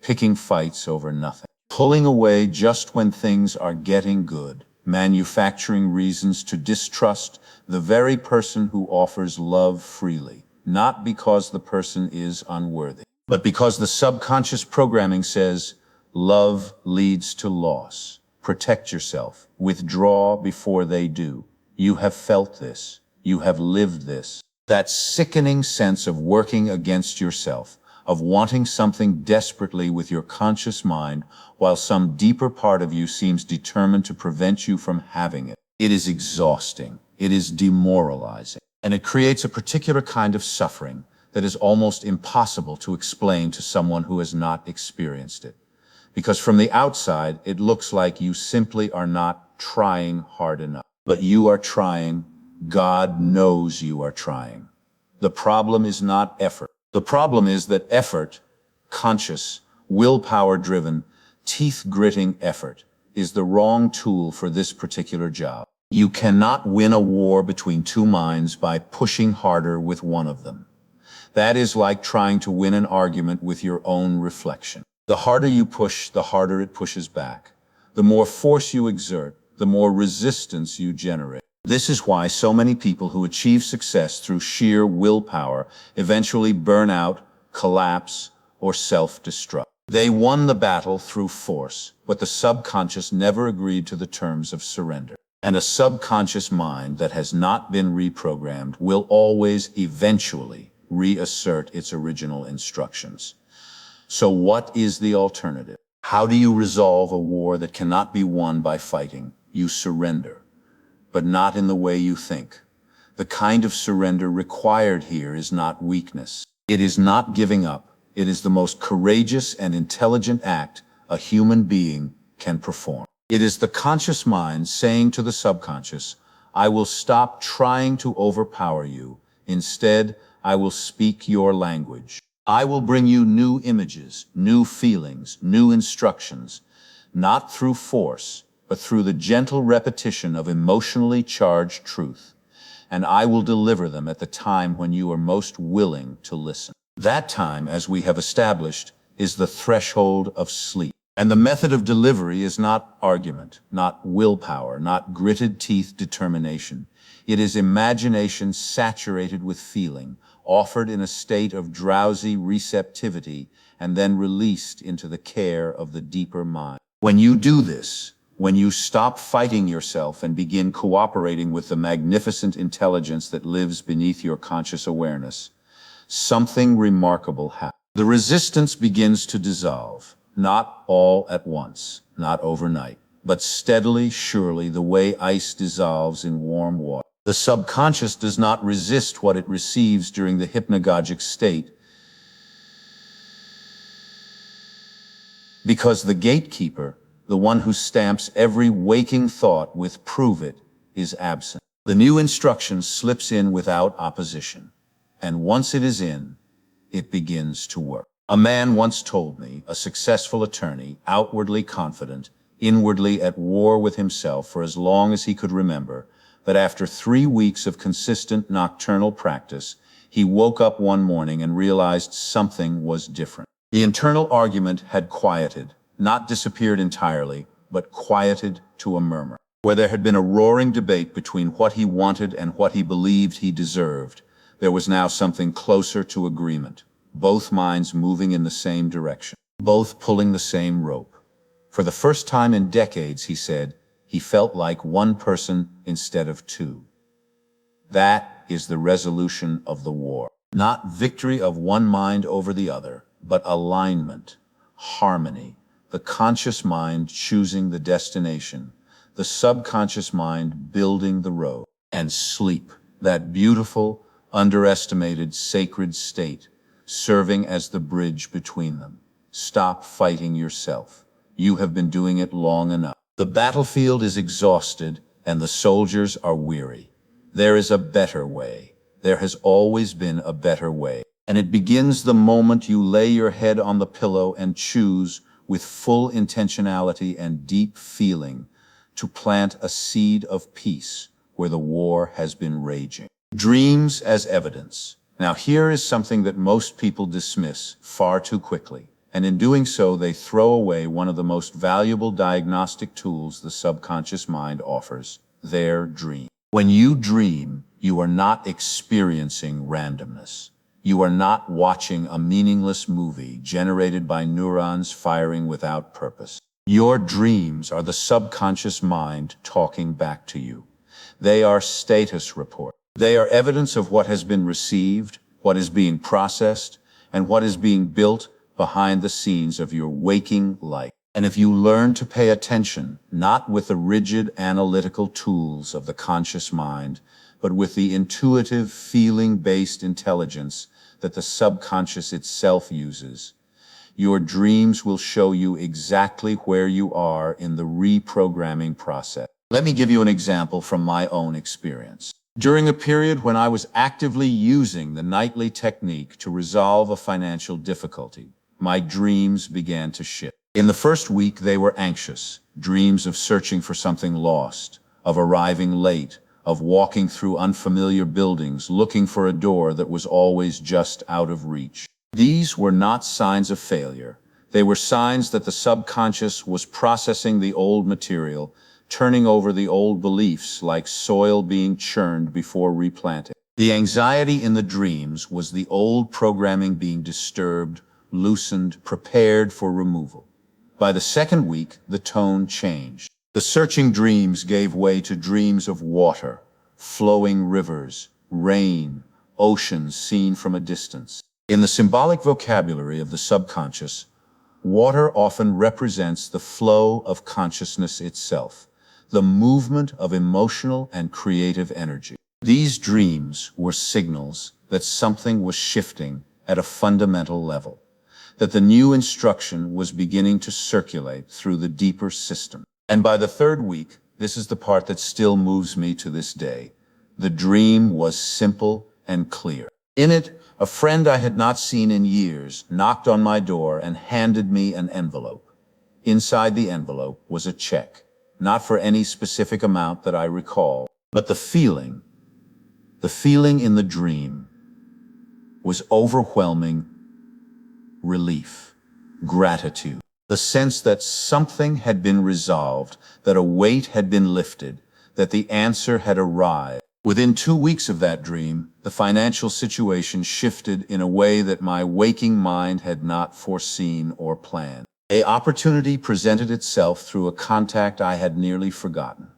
Picking fights over nothing. Pulling away just when things are getting good. Manufacturing reasons to distrust the very person who offers love freely. Not because the person is unworthy, but because the subconscious programming says, love leads to loss. Protect yourself. Withdraw before they do. You have felt this. You have lived this. That sickening sense of working against yourself, of wanting something desperately with your conscious mind while some deeper part of you seems determined to prevent you from having it. It is exhausting. It is demoralizing. And it creates a particular kind of suffering that is almost impossible to explain to someone who has not experienced it. Because from the outside, it looks like you simply are not trying hard enough. But you are trying. God knows you are trying. The problem is not effort. The problem is that effort, conscious, willpower-driven, teeth-gritting effort, is the wrong tool for this particular job. You cannot win a war between two minds by pushing harder with one of them. That is like trying to win an argument with your own reflection. The harder you push, the harder it pushes back. The more force you exert, the more resistance you generate. This is why so many people who achieve success through sheer willpower eventually burn out, collapse, or self-destruct. They won the battle through force, but the subconscious never agreed to the terms of surrender. And a subconscious mind that has not been reprogrammed will always eventually reassert its original instructions. So what is the alternative? How do you resolve a war that cannot be won by fighting? You surrender, but not in the way you think. The kind of surrender required here is not weakness. It is not giving up. It is the most courageous and intelligent act a human being can perform. It is the conscious mind saying to the subconscious, I will stop trying to overpower you. Instead, I will speak your language. I will bring you new images, new feelings, new instructions, not through force, but through the gentle repetition of emotionally charged truth. And I will deliver them at the time when you are most willing to listen. That time, as we have established, is the threshold of sleep. And the method of delivery is not argument, not willpower, not gritted teeth determination. It is imagination saturated with feeling, offered in a state of drowsy receptivity, and then released into the care of the deeper mind. When you do this, when you stop fighting yourself and begin cooperating with the magnificent intelligence that lives beneath your conscious awareness, something remarkable happens. The resistance begins to dissolve, not all at once, not overnight, but steadily, surely, the way ice dissolves in warm water. The subconscious does not resist what it receives during the hypnagogic state, because the gatekeeper, the one who stamps every waking thought with prove it, is absent. The new instruction slips in without opposition, and once it is in, it begins to work. A man once told me, a successful attorney, outwardly confident, inwardly at war with himself for as long as he could remember, that after 3 weeks of consistent nocturnal practice, he woke up one morning and realized something was different. The internal argument had quieted, not disappeared entirely, but quieted to a murmur. Where there had been a roaring debate between what he wanted and what he believed he deserved, there was now something closer to agreement, both minds moving in the same direction, both pulling the same rope. For the first time in decades, he said, he felt like one person instead of two. That is the resolution of the war. Not victory of one mind over the other, but alignment, harmony, the conscious mind choosing the destination, the subconscious mind building the road, and sleep, that beautiful, underestimated, sacred state, serving as the bridge between them. Stop fighting yourself. You have been doing it long enough. The battlefield is exhausted and the soldiers are weary. There is a better way. There has always been a better way. And it begins the moment you lay your head on the pillow and choose, with full intentionality and deep feeling, to plant a seed of peace where the war has been raging. Dreams as evidence. Now here is something that most people dismiss far too quickly. And in doing so, they throw away one of the most valuable diagnostic tools the subconscious mind offers, their dream. When you dream, you are not experiencing randomness. You are not watching a meaningless movie generated by neurons firing without purpose. Your dreams are the subconscious mind talking back to you. They are status reports. They are evidence of what has been received, what is being processed, and what is being built behind the scenes of your waking life. And if you learn to pay attention, not with the rigid analytical tools of the conscious mind, but with the intuitive, feeling-based intelligence that the subconscious itself uses, your dreams will show you exactly where you are in the reprogramming process. Let me give you an example from my own experience. During a period when I was actively using the nightly technique to resolve a financial difficulty, my dreams began to shift. In the first week, they were anxious, dreams of searching for something lost, of arriving late, of walking through unfamiliar buildings, looking for a door that was always just out of reach. These were not signs of failure. They were signs that the subconscious was processing the old material, turning over the old beliefs like soil being churned before replanting. The anxiety in the dreams was the old programming being disturbed, loosened, prepared for removal. By the second week, the tone changed. The searching dreams gave way to dreams of water, flowing rivers, rain, oceans seen from a distance. In the symbolic vocabulary of the subconscious, water often represents the flow of consciousness itself, the movement of emotional and creative energy. These dreams were signals that something was shifting at a fundamental level, that the new instruction was beginning to circulate through the deeper system. And by the third week, this is the part that still moves me to this day, the dream was simple and clear. In it, a friend I had not seen in years knocked on my door and handed me an envelope. Inside the envelope was a check, not for any specific amount that I recall, but the feeling in the dream was overwhelming relief, gratitude, the sense that something had been resolved, that a weight had been lifted, that the answer had arrived. Within 2 weeks of that dream, the financial situation shifted in a way that my waking mind had not foreseen or planned. An opportunity presented itself through a contact I had nearly forgotten,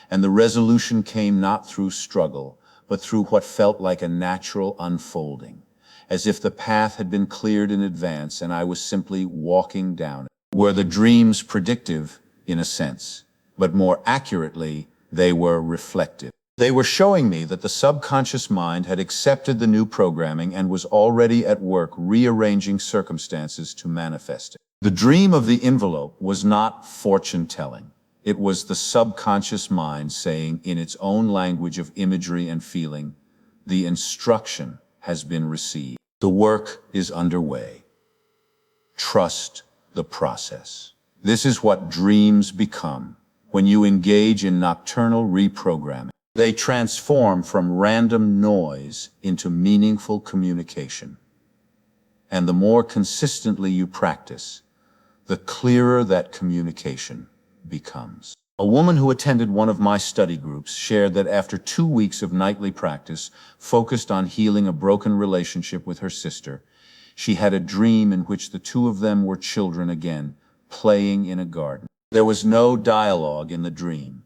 and the resolution came not through struggle, but through what felt like a natural unfolding, as if the path had been cleared in advance and I was simply walking down it. Were the dreams predictive, in a sense, but more accurately, they were reflective. They were showing me that the subconscious mind had accepted the new programming and was already at work rearranging circumstances to manifest it. The dream of the envelope was not fortune-telling. It was the subconscious mind saying, in its own language of imagery and feeling, the instruction has been received. The work is underway. Trust the process. This is what dreams become when you engage in nocturnal reprogramming. They transform from random noise into meaningful communication. And the more consistently you practice, the clearer that communication becomes. A woman who attended one of my study groups shared that after 2 weeks of nightly practice focused on healing a broken relationship with her sister, she had a dream in which the two of them were children again, playing in a garden. There was no dialogue in the dream,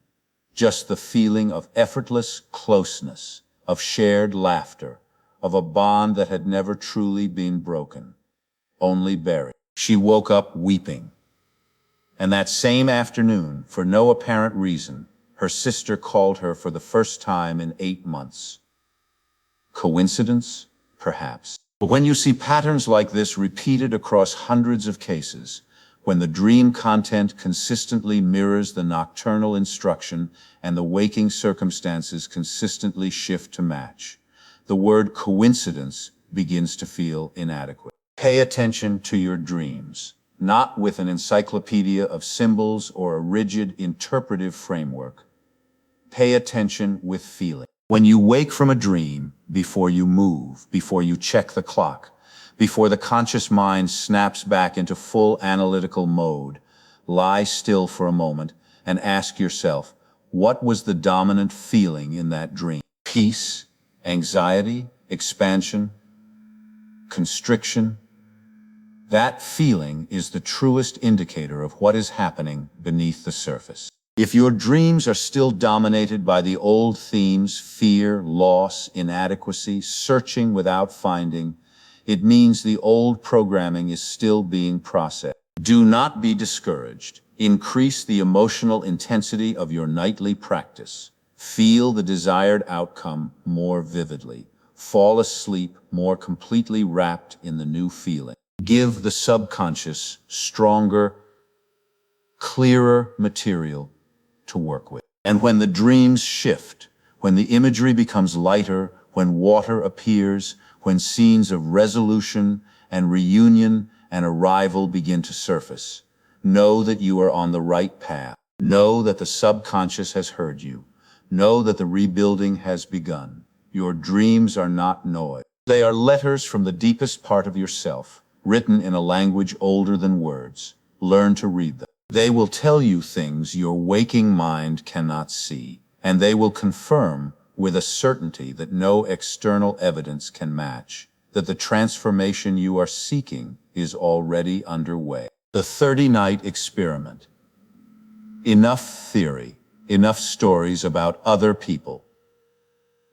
just the feeling of effortless closeness, of shared laughter, of a bond that had never truly been broken, only buried. She woke up weeping. And that same afternoon, for no apparent reason, her sister called her for the first time in 8 months. Coincidence? Perhaps. But when you see patterns like this repeated across hundreds of cases, when the dream content consistently mirrors the nocturnal instruction and the waking circumstances consistently shift to match, the word coincidence begins to feel inadequate. Pay attention to your dreams, not with an encyclopedia of symbols or a rigid interpretive framework. Pay attention with feeling. When you wake from a dream, before you move, before you check the clock, before the conscious mind snaps back into full analytical mode, lie still for a moment and ask yourself, what was the dominant feeling in that dream? Peace, anxiety, expansion, constriction? That feeling is the truest indicator of what is happening beneath the surface. If your dreams are still dominated by the old themes, fear, loss, inadequacy, searching without finding, It means the old programming is still being processed. Do not be discouraged. Increase the emotional intensity of your nightly practice. Feel the desired outcome more vividly. Fall asleep more completely wrapped in the new feeling. Give the subconscious stronger, clearer material to work with. And when the dreams shift, when the imagery becomes lighter, when water appears, when scenes of resolution and reunion and arrival begin to surface, know that you are on the right path. Know that the subconscious has heard you. Know that the rebuilding has begun. Your dreams are not noise. They are letters from the deepest part of yourself, written in a language older than words. Learn to read them. They will tell you things your waking mind cannot see, and they will confirm with a certainty that no external evidence can match, that the transformation you are seeking is already underway. The 30-night experiment. Enough theory, enough stories about other people.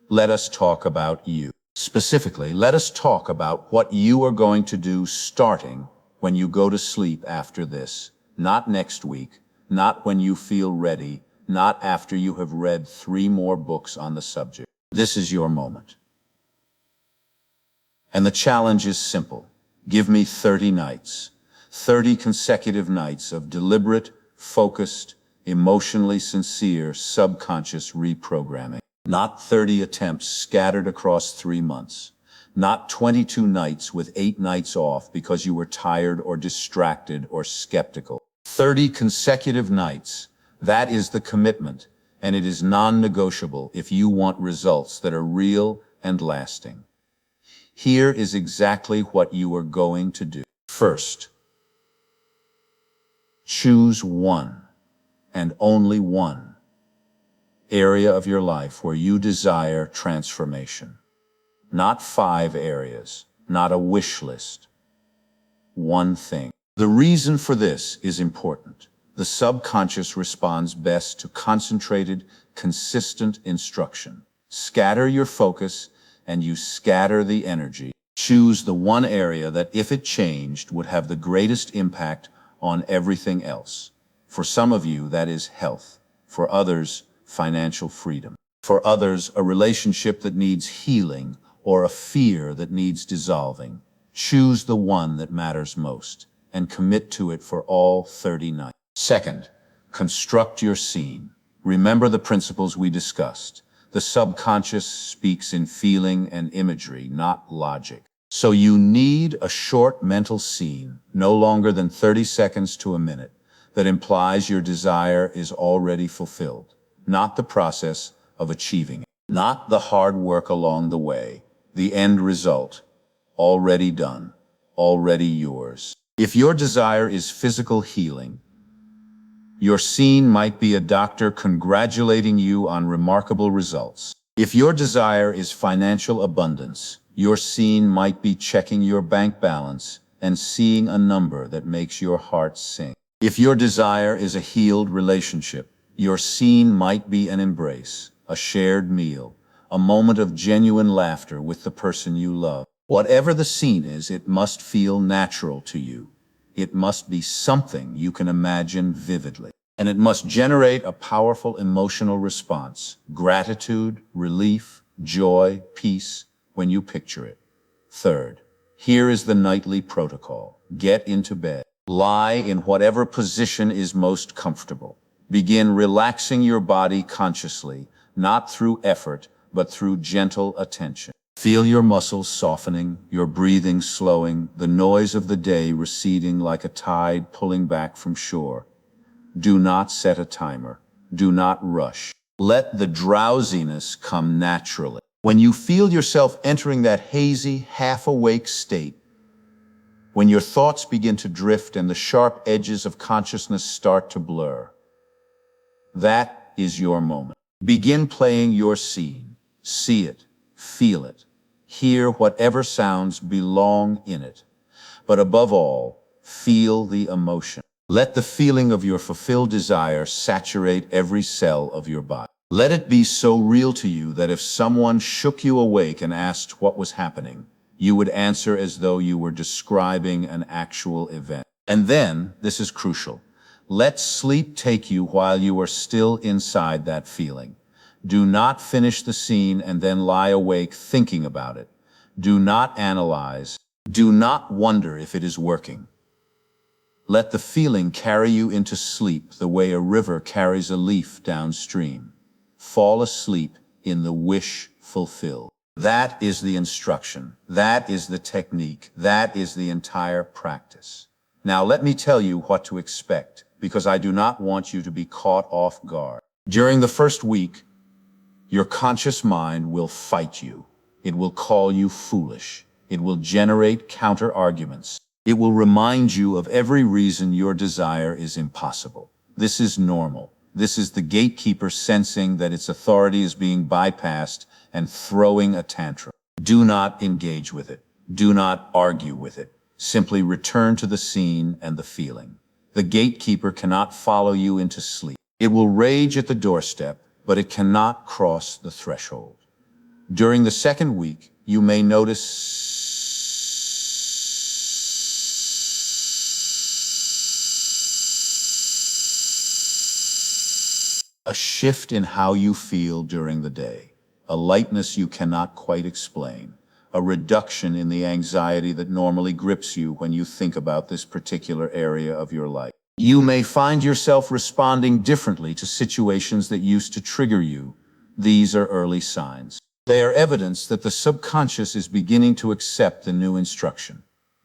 Let us talk about you. Specifically, let us talk about what you are going to do starting when you go to sleep after this. Not next week, not when you feel ready, not after you have read 3 more books on the subject. This is your moment. And the challenge is simple. Give me 30 nights, 30 consecutive nights of deliberate, focused, emotionally sincere, subconscious reprogramming. Not 30 attempts scattered across 3 months. Not 22 nights with 8 nights off because you were tired or distracted or skeptical. 30 consecutive nights. That is the commitment, and it is non-negotiable if you want results that are real and lasting. Here is exactly what you are going to do. First, choose one, and only one, area of your life where you desire transformation. Not 5 areas, not a wish list. One thing. The reason for this is important. The subconscious responds best to concentrated, consistent instruction. Scatter your focus, and you scatter the energy. Choose the one area that, if it changed, would have the greatest impact on everything else. For some of you, that is health. For others, financial freedom. For others, a relationship that needs healing or a fear that needs dissolving. Choose the one that matters most and commit to it for all 30 nights. Second, construct your scene. Remember the principles we discussed. The subconscious speaks in feeling and imagery, not logic. So you need a short mental scene, no longer than 30 seconds to a minute, that implies your desire is already fulfilled, not the process of achieving it, not the hard work along the way, the end result, already done, already yours. If your desire is physical healing, your scene might be a doctor congratulating you on remarkable results. If your desire is financial abundance, your scene might be checking your bank balance and seeing a number that makes your heart sing. If your desire is a healed relationship, your scene might be an embrace, a shared meal, a moment of genuine laughter with the person you love. Whatever the scene is, it must feel natural to you. It must be something you can imagine vividly. And it must generate a powerful emotional response, gratitude, relief, joy, peace, when you picture it. Third, here is the nightly protocol. Get into bed. Lie in whatever position is most comfortable. Begin relaxing your body consciously, not through effort, but through gentle attention. Feel your muscles softening, your breathing slowing, the noise of the day receding like a tide pulling back from shore. Do not set a timer. Do not rush. Let the drowsiness come naturally. When you feel yourself entering that hazy, half-awake state, when your thoughts begin to drift and the sharp edges of consciousness start to blur, that is your moment. Begin playing your scene. See it, feel it, hear whatever sounds belong in it. But above all, feel the emotion. Let the feeling of your fulfilled desire saturate every cell of your body. Let it be so real to you that if someone shook you awake and asked what was happening, You would answer as though you were describing an actual event. And then, this is crucial, let sleep take you while you are still inside that feeling. Do not finish the scene and then lie awake thinking about it. Do not analyze. Do not wonder if it is working. Let the feeling carry you into sleep the way a river carries a leaf downstream. Fall asleep in the wish fulfilled. That is the instruction. That is the technique. That is the entire practice. Now let me tell you what to expect, because I do not want you to be caught off guard. During the first week, your conscious mind will fight you. It will call you foolish. It will generate counter-arguments. It will remind you of every reason your desire is impossible. This is normal. This is the gatekeeper sensing that its authority is being bypassed and throwing a tantrum. Do not engage with it. Do not argue with it. Simply return to the scene and the feeling. The gatekeeper cannot follow you into sleep. It will rage at the doorstep, but it cannot cross the threshold. During the second week, you may notice a shift in how you feel during the day, a lightness you cannot quite explain, a reduction in the anxiety that normally grips you when you think about this particular area of your life. You may find yourself responding differently to situations that used to trigger you. These are early signs. They are evidence that the subconscious is beginning to accept the new instruction.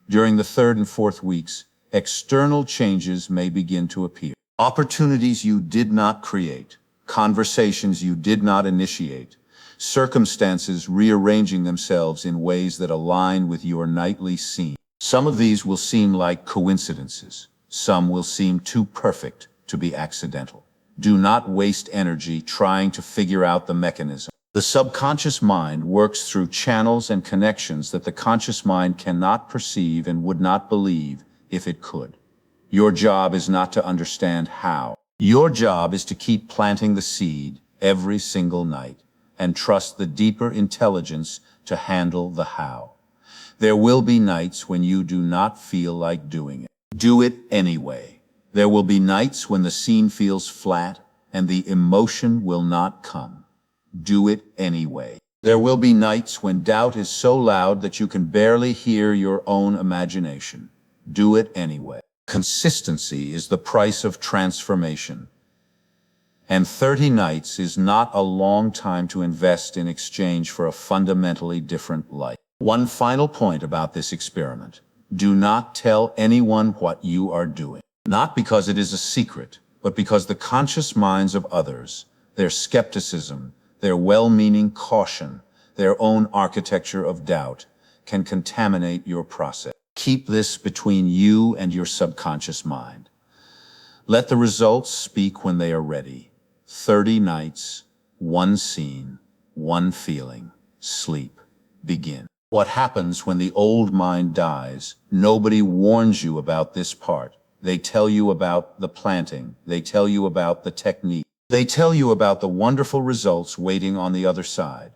During the third and fourth weeks, external changes may begin to appear. Opportunities you did not create, conversations you did not initiate, circumstances rearranging themselves in ways that align with your nightly scene. Some of these will seem like coincidences. Some will seem too perfect to be accidental. Do not waste energy trying to figure out the mechanism. The subconscious mind works through channels and connections that the conscious mind cannot perceive and would not believe if it could. Your job is not to understand how. Your job is to keep planting the seed every single night and trust the deeper intelligence to handle the how. There will be nights when you do not feel like doing it. Do it anyway. There will be nights when the scene feels flat and the emotion will not come. Do it anyway. There will be nights when doubt is so loud that you can barely hear your own imagination. Do it anyway. Consistency is the price of transformation. And 30 nights is not a long time to invest in exchange for a fundamentally different life. One final point about this experiment. Do not tell anyone what you are doing. Not because it is a secret, but because the conscious minds of others, their skepticism, their well-meaning caution, their own architecture of doubt, can contaminate your process. Keep this between you and your subconscious mind. Let the results speak when they are ready. 30 nights, one scene, one feeling. Sleep. Begin. What happens when the old mind dies? Nobody warns you about this part. They tell you about the planting. They tell you about the technique. They tell you about the wonderful results waiting on the other side.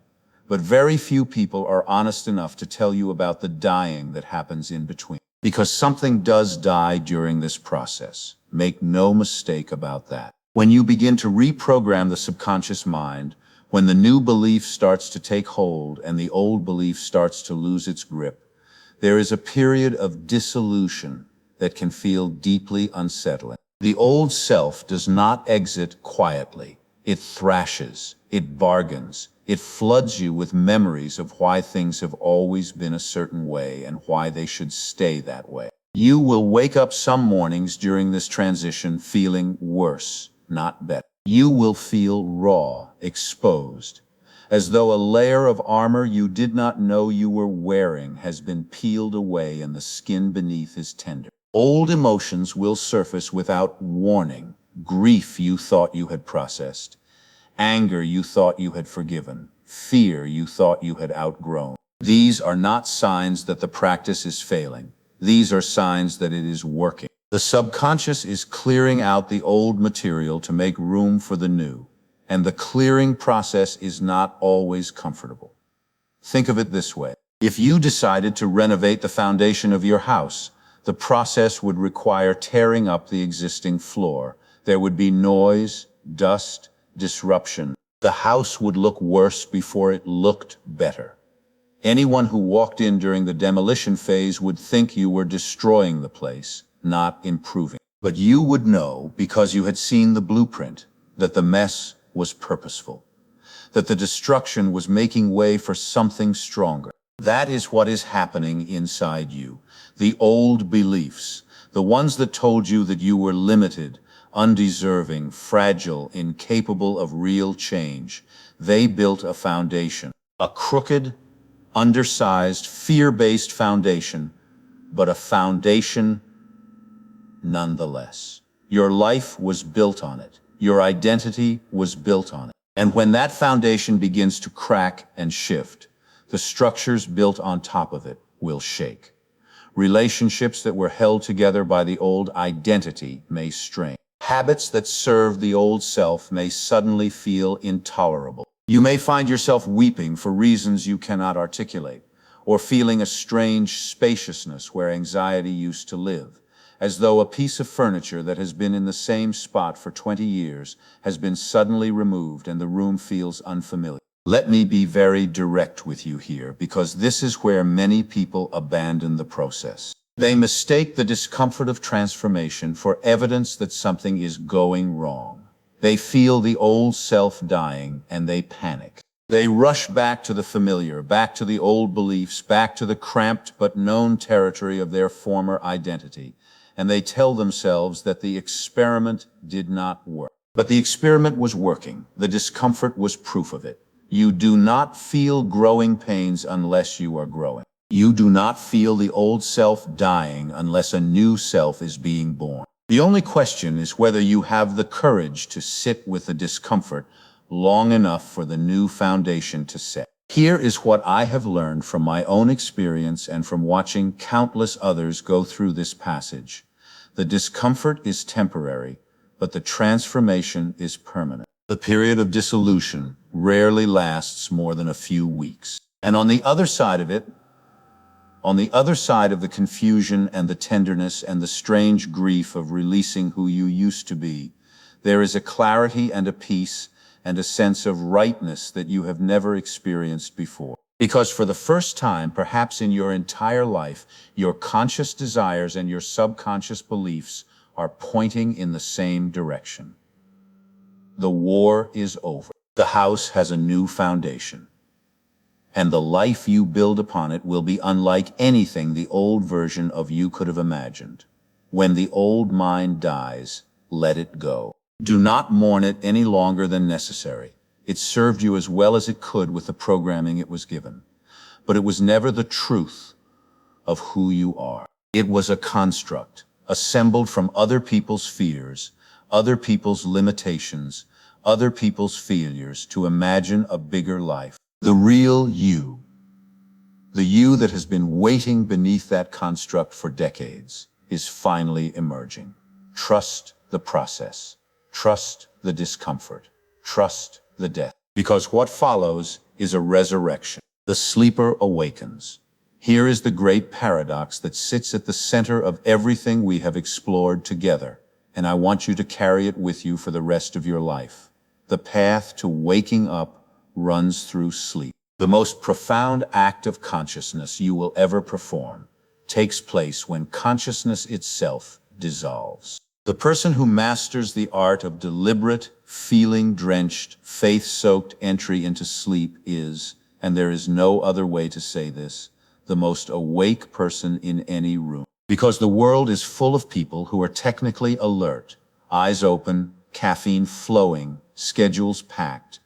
But very few people are honest enough to tell you about the dying that happens in between. Because something does die during this process. Make no mistake about that. When you begin to reprogram the subconscious mind, when the new belief starts to take hold and the old belief starts to lose its grip, there is a period of dissolution that can feel deeply unsettling. The old self does not exit quietly. It thrashes, it bargains, it floods you with memories of why things have always been a certain way and why they should stay that way. You will wake up some mornings during this transition feeling worse, not better. You will feel raw, exposed, as though a layer of armor you did not know you were wearing has been peeled away and the skin beneath is tender. Old emotions will surface without warning. Grief you thought you had processed. Anger you thought you had forgiven. Fear you thought you had outgrown. These are not signs that the practice is failing. These are signs that it is working. The subconscious is clearing out the old material to make room for the new, and the clearing process is not always comfortable. Think of it this way. If you decided to renovate the foundation of your house, the process would require tearing up the existing floor. There would be noise, dust, disruption. The house would look worse before it looked better. Anyone who walked in during the demolition phase would think you were destroying the place, not improving. But you would know, because you had seen the blueprint, that the mess was purposeful, that the destruction was making way for something stronger. That is what is happening inside you. The old beliefs, the ones that told you that you were limited, undeserving, fragile, incapable of real change, they built a foundation. A crooked, undersized, fear-based foundation, but a foundation nonetheless. Your life was built on it. Your identity was built on it. And when that foundation begins to crack and shift, the structures built on top of it will shake. Relationships that were held together by the old identity may strain. Habits that serve the old self may suddenly feel intolerable. You may find yourself weeping for reasons you cannot articulate, or feeling a strange spaciousness where anxiety used to live, as though a piece of furniture that has been in the same spot for 20 years has been suddenly removed and the room feels unfamiliar. Let me be very direct with you here, because this is where many people abandon the process. They mistake the discomfort of transformation for evidence that something is going wrong. They feel the old self dying and they panic. They rush back to the familiar, back to the old beliefs, back to the cramped but known territory of their former identity, and they tell themselves that the experiment did not work. But the experiment was working. The discomfort was proof of it. You do not feel growing pains unless you are growing. You do not feel the old self dying unless a new self is being born. The only question is whether you have the courage to sit with the discomfort long enough for the new foundation to set. Here is what I have learned from my own experience and from watching countless others go through this passage. The discomfort is temporary, but the transformation is permanent. The period of dissolution rarely lasts more than a few weeks. And on the other side of it, on the other side of the confusion and the tenderness and the strange grief of releasing who you used to be, there is a clarity and a peace and a sense of rightness that you have never experienced before. Because for the first time, perhaps in your entire life, your conscious desires and your subconscious beliefs are pointing in the same direction. The war is over. The house has a new foundation. And the life you build upon it will be unlike anything the old version of you could have imagined. When the old mind dies, let it go. Do not mourn it any longer than necessary. It served you as well as it could with the programming it was given. But it was never the truth of who you are. It was a construct, assembled from other people's fears, other people's limitations, other people's failures to imagine a bigger life. The real you, the you that has been waiting beneath that construct for decades, is finally emerging. Trust the process. Trust the discomfort. Trust the death. Because what follows is a resurrection. The sleeper awakens. Here is the great paradox that sits at the center of everything we have explored together, and I want you to carry it with you for the rest of your life. The path to waking up runs through sleep. The most profound act of consciousness you will ever perform takes place when consciousness itself dissolves. The person who masters the art of deliberate, feeling-drenched, faith-soaked entry into sleep is, and there is no other way to say this, the most awake person in any room. Because the world is full of people who are technically alert, eyes open, caffeine flowing, schedules packed,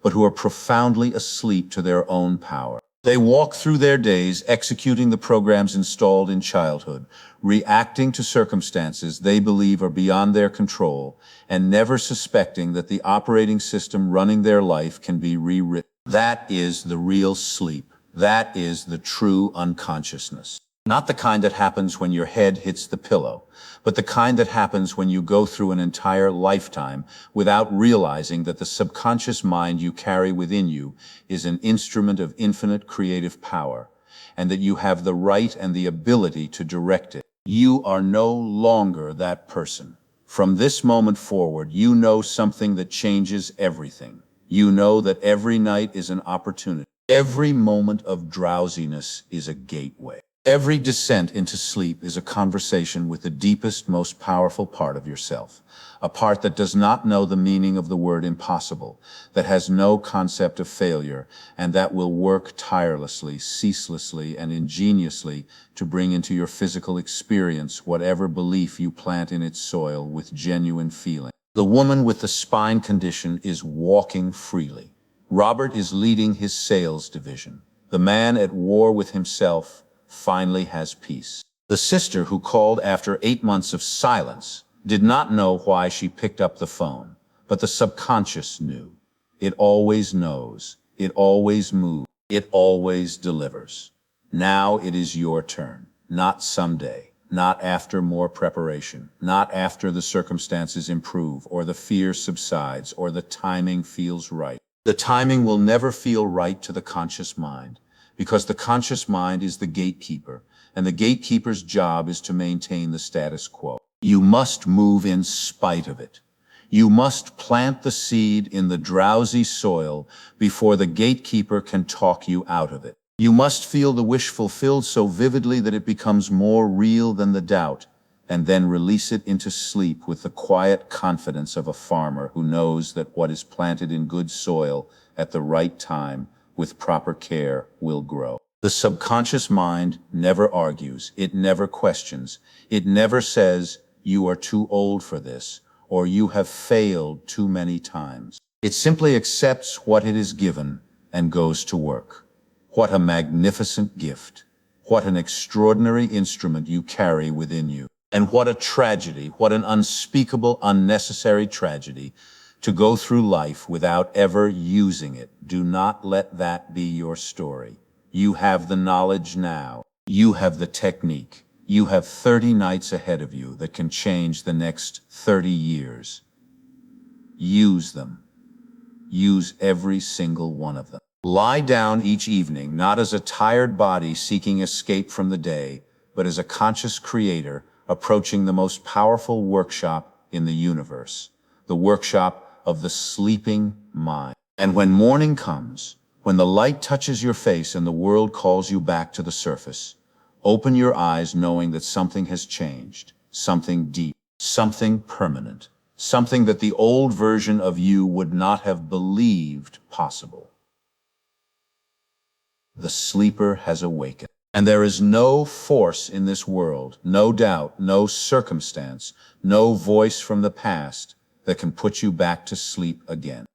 but who are profoundly asleep to their own power. They walk through their days executing the programs installed in childhood, reacting to circumstances they believe are beyond their control, and never suspecting that the operating system running their life can be rewritten. That is the real sleep. That is the true unconsciousness. Not the kind that happens when your head hits the pillow, but the kind that happens when you go through an entire lifetime without realizing that the subconscious mind you carry within you is an instrument of infinite creative power, and that you have the right and the ability to direct it. You are no longer that person. From this moment forward, you know something that changes everything. You know that every night is an opportunity. Every moment of drowsiness is a gateway. Every descent into sleep is a conversation with the deepest, most powerful part of yourself. A part that does not know the meaning of the word impossible, that has no concept of failure, and that will work tirelessly, ceaselessly, and ingeniously to bring into your physical experience whatever belief you plant in its soil with genuine feeling. The woman with the spine condition is walking freely. Robert is leading his sales division. The man at war with himself finally has peace. The sister who called after 8 months of silence did not know why she picked up the phone, but the subconscious knew. It always knows. It always moves. It always delivers. Now it is your turn. Not someday. Not after more preparation. Not after the circumstances improve, or the fear subsides, or the timing feels right. The timing will never feel right to the conscious mind, because the conscious mind is the gatekeeper, and the gatekeeper's job is to maintain the status quo. You must move in spite of it. You must plant the seed in the drowsy soil before the gatekeeper can talk you out of it. You must feel the wish fulfilled so vividly that it becomes more real than the doubt, and then release it into sleep with the quiet confidence of a farmer who knows that what is planted in good soil at the right time with proper care will grow. The subconscious mind never argues. It never questions. It never says, "You are too old for this," or "You have failed too many times." It simply accepts what it is given and goes to work. What a magnificent gift. What an extraordinary instrument you carry within you. And what a tragedy, what an unspeakable, unnecessary tragedy to go through life without ever using it. Do not let that be your story. You have the knowledge now. You have the technique. You have 30 nights ahead of you that can change the next 30 years. Use them. Use every single one of them. Lie down each evening, not as a tired body seeking escape from the day, but as a conscious creator approaching the most powerful workshop in the universe, the workshop of the sleeping mind. And when morning comes, when the light touches your face and the world calls you back to the surface, open your eyes knowing that something has changed, something deep, something permanent, something that the old version of you would not have believed possible. The sleeper has awakened. And there is no force in this world, no doubt, no circumstance, no voice from the past that can put you back to sleep again.